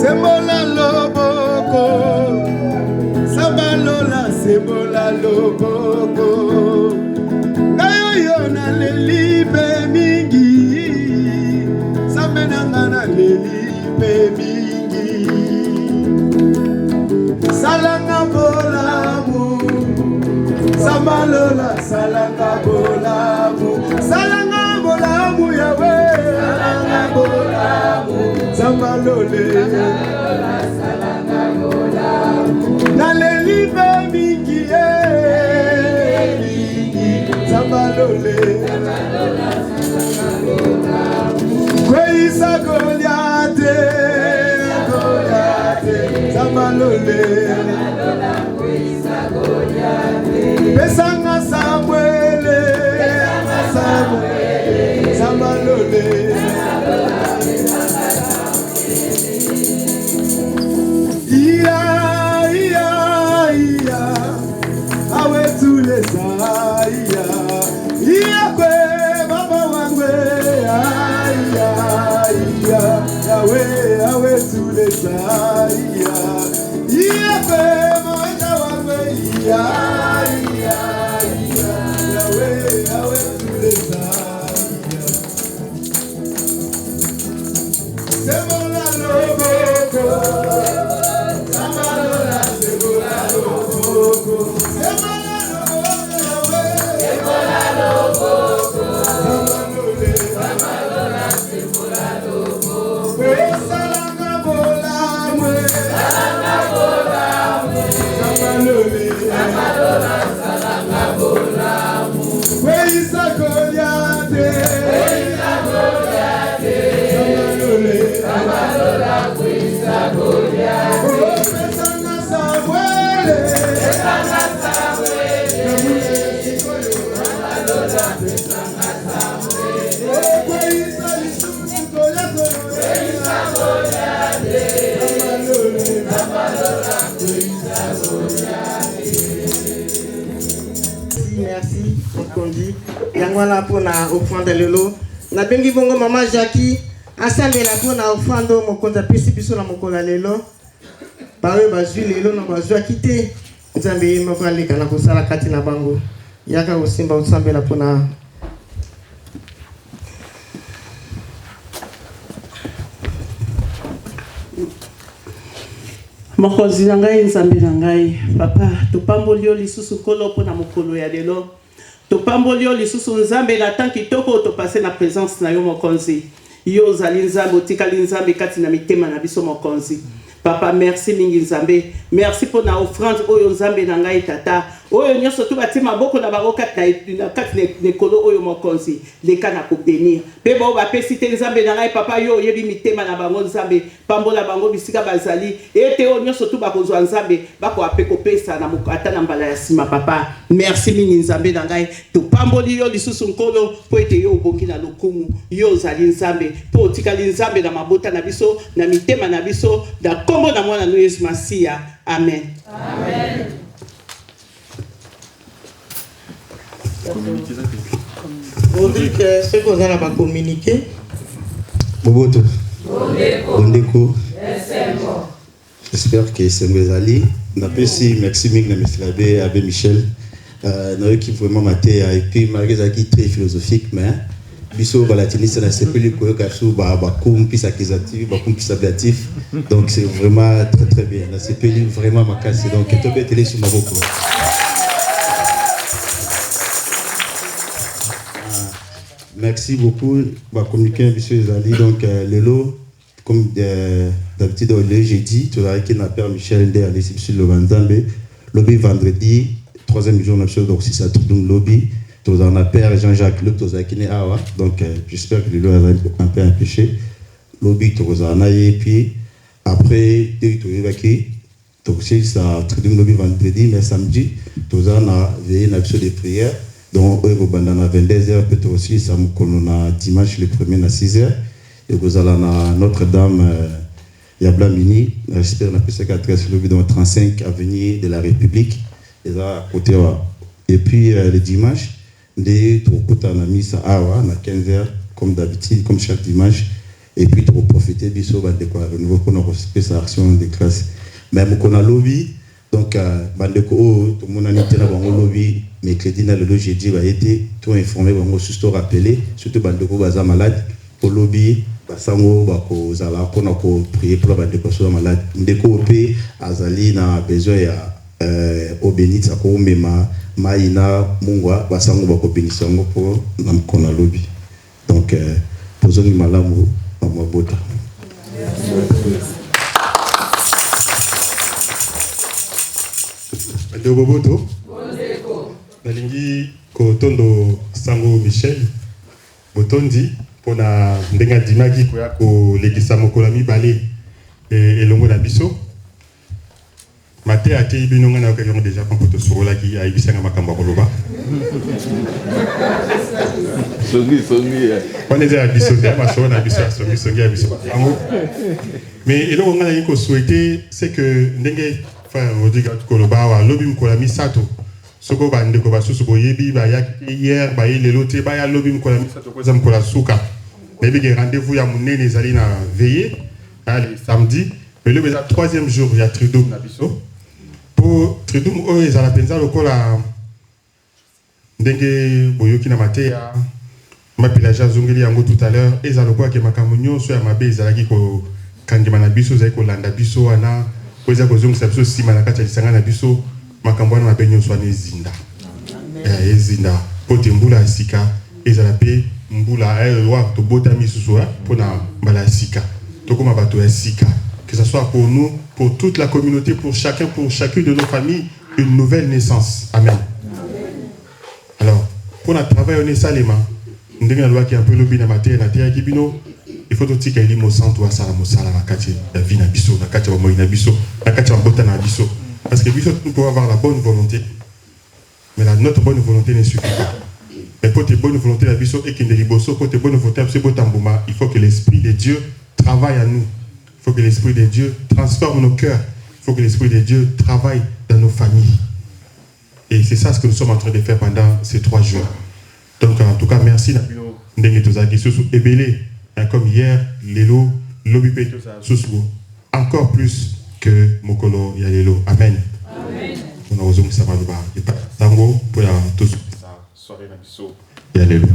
Sembola loboko, Sambalola sembola loboko, Nayo na lelibe mingi, Sambenanga na lelibe mingi, Salanga bolamu, Sambalola salanga bolamu, Salanga bolamu Yahweh, Salanga bolamu. Sambalole, na lelibe mingi Sambalole, Kweisa Goliate, Sambalole, Pesanga Samuele, Sambalole. Merci, Kondi. Yangwana pour na offrande lelo. Na bengi bongo mama Jackie. Assemble la pour na offrande mokonza pesi biso na mokola lelo. Bawe bazwi lelo na bazwa kite. Nzambe moko aleka na kosala kati na bango. Yaka osimba osambela pour na mokonzi na ngai nzambe na ngai papa topamboli yo lisusu kolo mpo na mokolo ya lelo topamboli yo lisusu nzambe na temps kitoko topase na présence na yo mokonzi yo ozali nzambe otikali nzambe kati na mitema na biso mokonzi papa merci mingi nzambe merci pour na offrande oyo nzambe na ngai tata oyo nyonso tu batie maboko na bango kati na nekolo oyo mokonzi leka na kobénir mpe bao bapesi te nzambe na ngai papa yo oyebi mitema na bango nzambe pambola bango bisika bazali ete oyo nyonso tu bakozwa nzambe bakoa mpe kopesa na ata na mbala ya nsima papa merci mingi nzambe na ngai topamboli yo lisusu nkolo mpo ete yo obongi na lokumu yo ozali nzambe mpo otikali nzambe na mabota na biso na mitema na biso na kombo na mwana no Yesu Masiya amen. Amen. Rodrigue, ce que vous allez communiquer. Boboto. Bondeko. J'espère que c'est Mbezali. Merci Mick, Abbé Michel. Nous qui vraiment maté et puis malgré ça qui très philosophique mais biso balatini c'est la CPL ko kasu ba kum pisa kizatif ba kum pisa ablatif donc c'est vraiment très très bien la CPL vraiment makasi donc to be télé sur maboko. Merci beaucoup ba communiquer monsieur Zali donc lelo comme d'habitude j'ai dit tu as qui n'a père Michel Ndé aller sur le Vanzambe lobby vendredi 3e jour donc si ça trouve lobby tous en a père Jean-Jacques Luc tous qui awa donc j'espère que le lot a un peu empêché lobby tous en a et puis après tu évacué donc si ça trouve lobby vendredi mais samedi tous en a veillé une action de prière donc au bandana 22h peut aussi ça me dimanche le 1er à 6h et vous allez à Notre-Dame Yabla Mini j'espère na PC4 lobby dans 35 avenue de la République et puis le dimanche, nous avons mis ça à 15h, comme d'habitude, comme chaque dimanche. Et puis, nous profiter de ce nouveau pour nos action de classe. Même qu'on a lobby, donc, tout le monde a été dans le lobby, mercredi, le jeudi, va être tout informé, surtout rappelé, surtout Bandeko Baza malade, au lobby, Basango, Bakozala, qu'on a prié pour la Bandeko soit malade. Ndeko Opé, Azali, n'a besoin au bénit ça ko mema maina mungwa basango bako bénissango pour namkona lobby donc posoni malamu amabota de boboto balingi ko tondo sango Michel botondi pona ndenga dimagi ko ya ko legisa mokola mibale elongo na biso Maté a été bien on a occasion déjà quand tu sur là qui a eu ça makamba koloba. Songi. On est déjà biso ma show na biso songi a biso. Mais et là on a eu souhaité c'est que ndenge enfin Rodrigue koloba wa lobby mkola misato. Soko ba ndeko ba susu boyebi ba ya hier ba ile lote ba ya lobby mkola misato ko za mkola suka. Mais bien rendez-vous ya munene zali na veiller allez samedi mais le 3e jour il y a Tridoum na biso. Pour Tridoum o ezala penza lokola ndenge boyoki na mateya mapilage azongeli yango tout à l'heure ezala lokola ke makambo nyonso ya mabe ezalaki ko kangima na biso ezali kolanda biso wana po ezala kozongisa biso nsima na kati ya lisanga na biso makambo wana mabe nyonso wana ezinda ezinda po te mbula ya sika ezala mpe mbula elwa tobotami susu mpona mbala ya sika tokoma bato ya sika. Que ce soit pour nous, pour toute la communauté, pour chacun, pour chacune de nos familles, une nouvelle naissance. Amen. Alors, pour notre travail, on est salima. Nous avons loi qui est un peu lobby dans la terre, il faut aussi qu'il y ait des santo à Salamosala, la vie nabiso, la katia moï nabiso, la katia bota nabiso. Parce que nous pouvons avoir la bonne volonté, mais notre bonne volonté ne suffit pas. Mais pour tes bonnes volontés nabiso et qu'il y ait des bosso, pour tes bonnes volontés, il faut que l'Esprit de Dieu travaille à nous. Il faut que l'Esprit de Dieu transforme nos cœurs. Il faut que l'Esprit de Dieu travaille dans nos familles. Et c'est ça ce que nous sommes en train de faire pendant ces 3 jours. Donc, en tout cas, merci. Comme hier, Lelo, Lobi encore plus que Mokolo Yalelo. Amen. On a osé ça va le tango pour tous soirée Yalelo.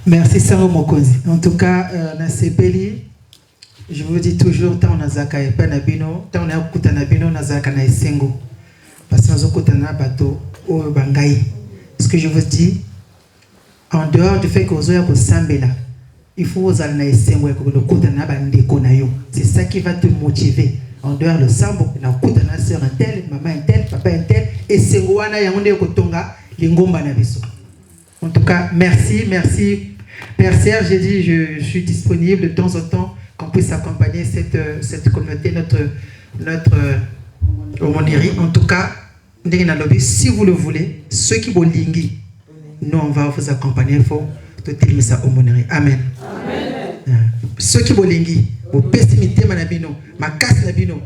Merci Saro Mokozi. En tout cas, na Sepeli, je vous dis toujours, tant on a zaka et pas nabino, tant on a kuta nabino, na zaka na esengo. Parce que nous avons kuta na bato au bangai. Ce que je vous dis, en dehors du fait que vous avez sambela, il faut vous aller na esengo et que vous kuta na bandeko na yo. C'est ça qui va te motiver. En dehors le sambo, na kuta na sœur un tel, maman un tel, papa un tel, esengo wana yangonde kotonga lingomba na biso. En tout cas, merci. Père Serge, j'ai dit, je suis disponible de temps en temps qu'on puisse accompagner cette communauté, notre aumônerie. En tout cas, si vous le voulez, ceux qui vont lingui, nous on va vous accompagner pour toute sa aumônerie. Amen. Ceux qui vont lingui, vos pessimité manabino, ma casse nabino,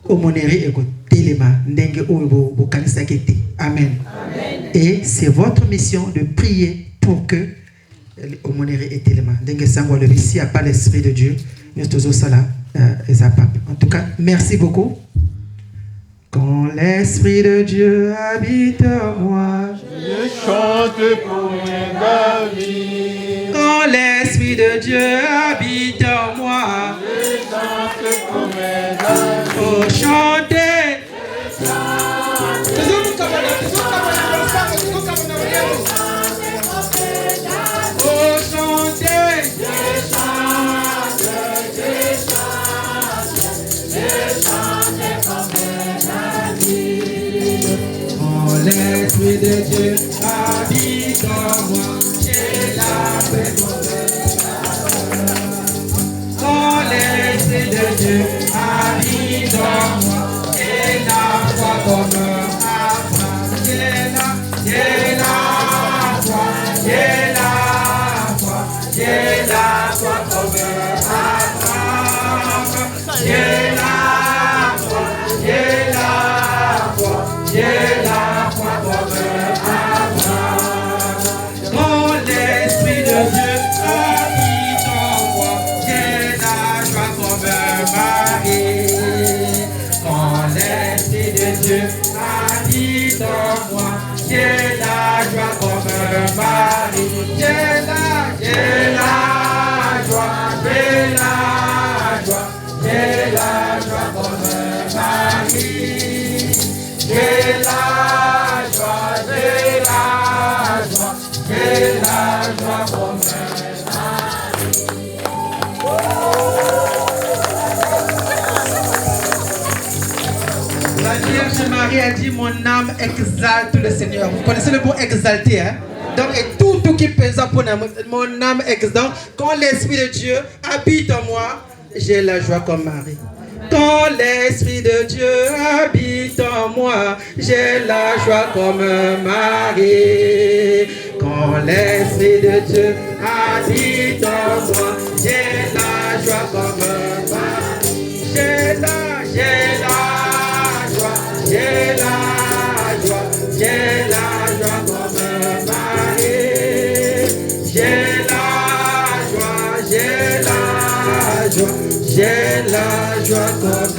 aumônerie et etelema ndenge oyo bokanisaki te. Amen. Et c'est votre mission de prier pour que omonere etelema ndenge sango le ici à pas l'esprit de Dieu nous tous ça là en tout cas merci beaucoup. Quand l'esprit de Dieu habite en moi, je chante pour mes amis. Quand l'esprit de Dieu habite en moi, je chante pour mes amis. Oh, chantez. L'esprit de Dieu habite en moi, j'ai la paix quand l'esprit de Dieu habite en moi, j'ai la foi comme Abraham, j'ai la foi, j'ai la foi comme Abraham, j'ai la foi, j'ai la foi, j'ai la foi comme Abraham. Quand l'esprit de Dieu habite en moi, j'ai la joie comme Marie. Quand l'esprit de Dieu habite en moi, j'ai la joie comme Marie. J'ai la joie, j'ai la joie, j'ai la joie comme Marie. J'ai la joie, j'ai la joie, j'ai la joie comme La Vierge Marie a dit, mon âme exalte le Seigneur. Vous connaissez le mot exalter, hein? Donc, et tout qui pèse pour mon âme exalte. Quand l'Esprit de Dieu habite en moi, j'ai la joie comme Marie. Quand l'Esprit de Dieu habite en moi, j'ai la joie comme Marie. Quand l'Esprit de Dieu habite en moi, j'ai la joie comme Marie. J'ai la joie, j'ai la joie, j'ai la joie comme Marie. J'ai la joie, j'ai la joie, j'ai la joie comme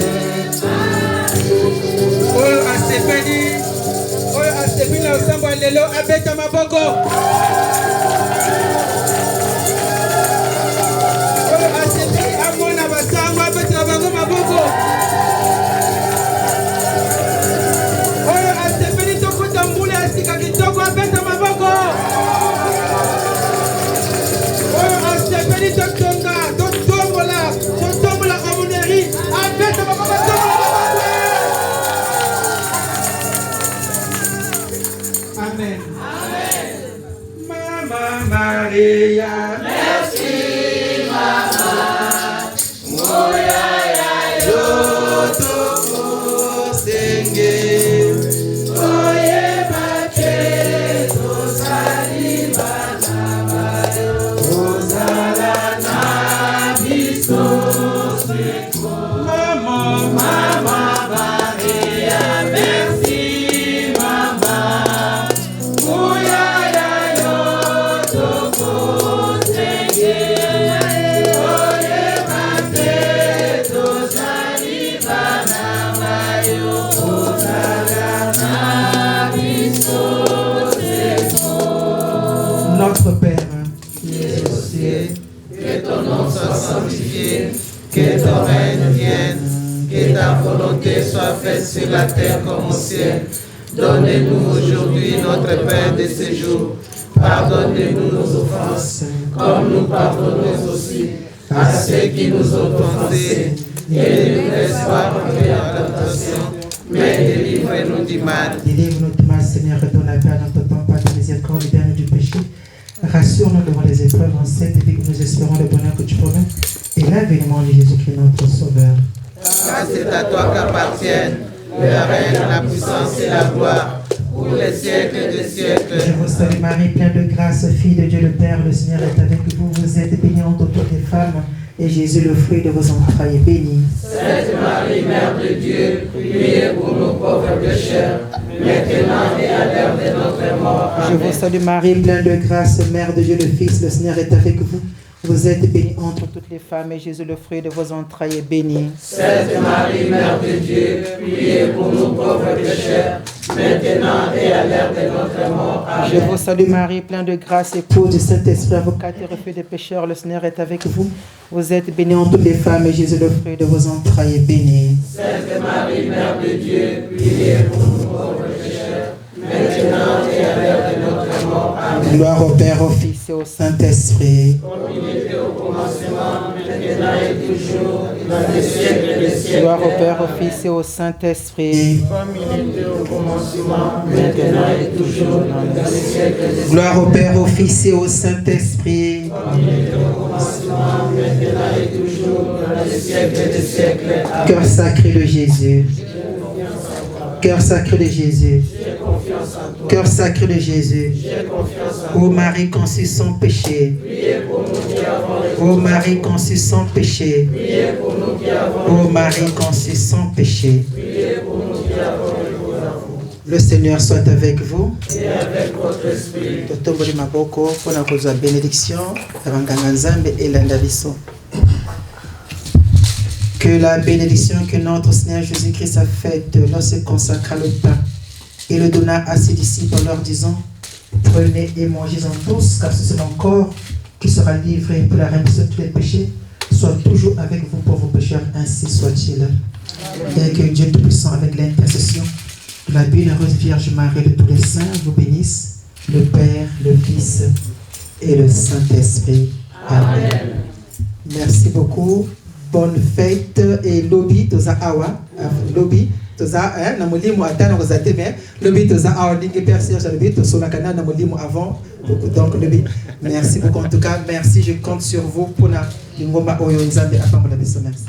Oyo asepeli na osamba lelo abeta maboko. Oyo asepeli amona basango abeta bango maboko. Oyo asepeli tokota mbula ya sika kitoko abeta maboko. Oyo asepeli totonga totombola amoneri abeta maboko. Amen. Mama Maria, merci Mama. Moya ya yoto senge. Oye bate tozali bana bayo. Ozala na biso seko. Mama Maria, merci Mama. Notre Père, qui es au ciel, que ton nom soit sanctifié, que ton règne vienne, que ta volonté soit faite sur la terre comme au ciel. Donne-nous aujourd'hui notre pain de ce jour. Pardonne-nous nos offenses, comme nous pardonnons aussi à ceux qui nous ont offensés. Et ne nous laisse pas entrer en tentation, mais délivre-nous du mal. Délivre-nous du mal, Seigneur, et donne la paix à notre temps, Père de miséricorde, libère-nous du péché. Rassure-nous devant les épreuves en cette vie que nous espérons le bonheur que tu promets et l'avènement de Jésus-Christ, notre Sauveur. Car c'est à toi qu'appartiennent le règne, la puissance et la gloire pour les siècles des siècles. Je vous salue Marie, pleine de grâce, fille de Dieu le Père, le Seigneur est avec vous. Vous êtes bénie entre toutes les femmes, et Jésus, le fruit de vos entrailles, est béni. Sainte Marie, Mère de Dieu, priez pour nos pauvres pécheurs, maintenant et à l'heure de notre mort. Je vous salue Marie, pleine de grâce, Mère de Dieu le Fils, le Seigneur est avec vous. Vous êtes bénie entre toutes les femmes, et Jésus, le fruit de vos entrailles, est béni. Sainte Marie, Mère de Dieu, priez pour nous pauvres pécheurs, maintenant et à l'heure de notre mort. Amen. Je vous salue Marie, pleine de grâce, épouse du Saint-Esprit, avocate et refuge des pécheurs, le Seigneur est avec vous. Vous êtes bénie entre toutes les femmes, et Jésus, le fruit de vos entrailles, est béni. Sainte Marie, Mère de Dieu, priez pour nous pauvres pécheurs, maintenant et à l'heure de notre mort. Amen. Gloire au Père, au Fils et au Saint-Esprit. Comme il était au commencement, maintenant et toujours, dans les siècles des siècles. Gloire au Père, au Fils et au Saint-Esprit. Comme il était au commencement, maintenant et toujours, dans les siècles des siècles. Gloire au Père, au Fils et au Saint-Esprit. Comme il était au commencement, maintenant et toujours, dans les siècles des siècles. Amen. Cœur sacré de Jésus. Cœur sacré de Jésus. Cœur sacré de Jésus. Ô Marie conçue sans péché. Ô Marie conçue sans péché. Ô Marie conçue sans péché. Le Seigneur soit avec vous. Et avec votre esprit. Totomboli maboko pona kozwa bénédiction abanganga nzambe elanda biso. Que la bénédiction que notre Seigneur Jésus-Christ a faite lorsqu'il consacra le pain et le donna à ses disciples en leur disant: prenez et mangez-en tous, car c'est mon corps qui sera livré pour la rémission de tous les péchés, soit toujours avec vous pour vos pécheurs, ainsi soit-il. Et que Dieu Tout-Puissant, avec l'intercession de la bienheureuse Vierge Marie de tous les saints, vous bénisse, le Père, le Fils et le Saint-Esprit. Amen. Merci beaucoup. Bonne fête et lobby toza awa lobby toza na molimo atana kozate mais lobby toza awa dingue percer lobby to sola kana na molimo avant donc lobby. Merci beaucoup en tout cas, merci, je compte sur vous pour na ngoma oyo nzambe apambola biso. Merci.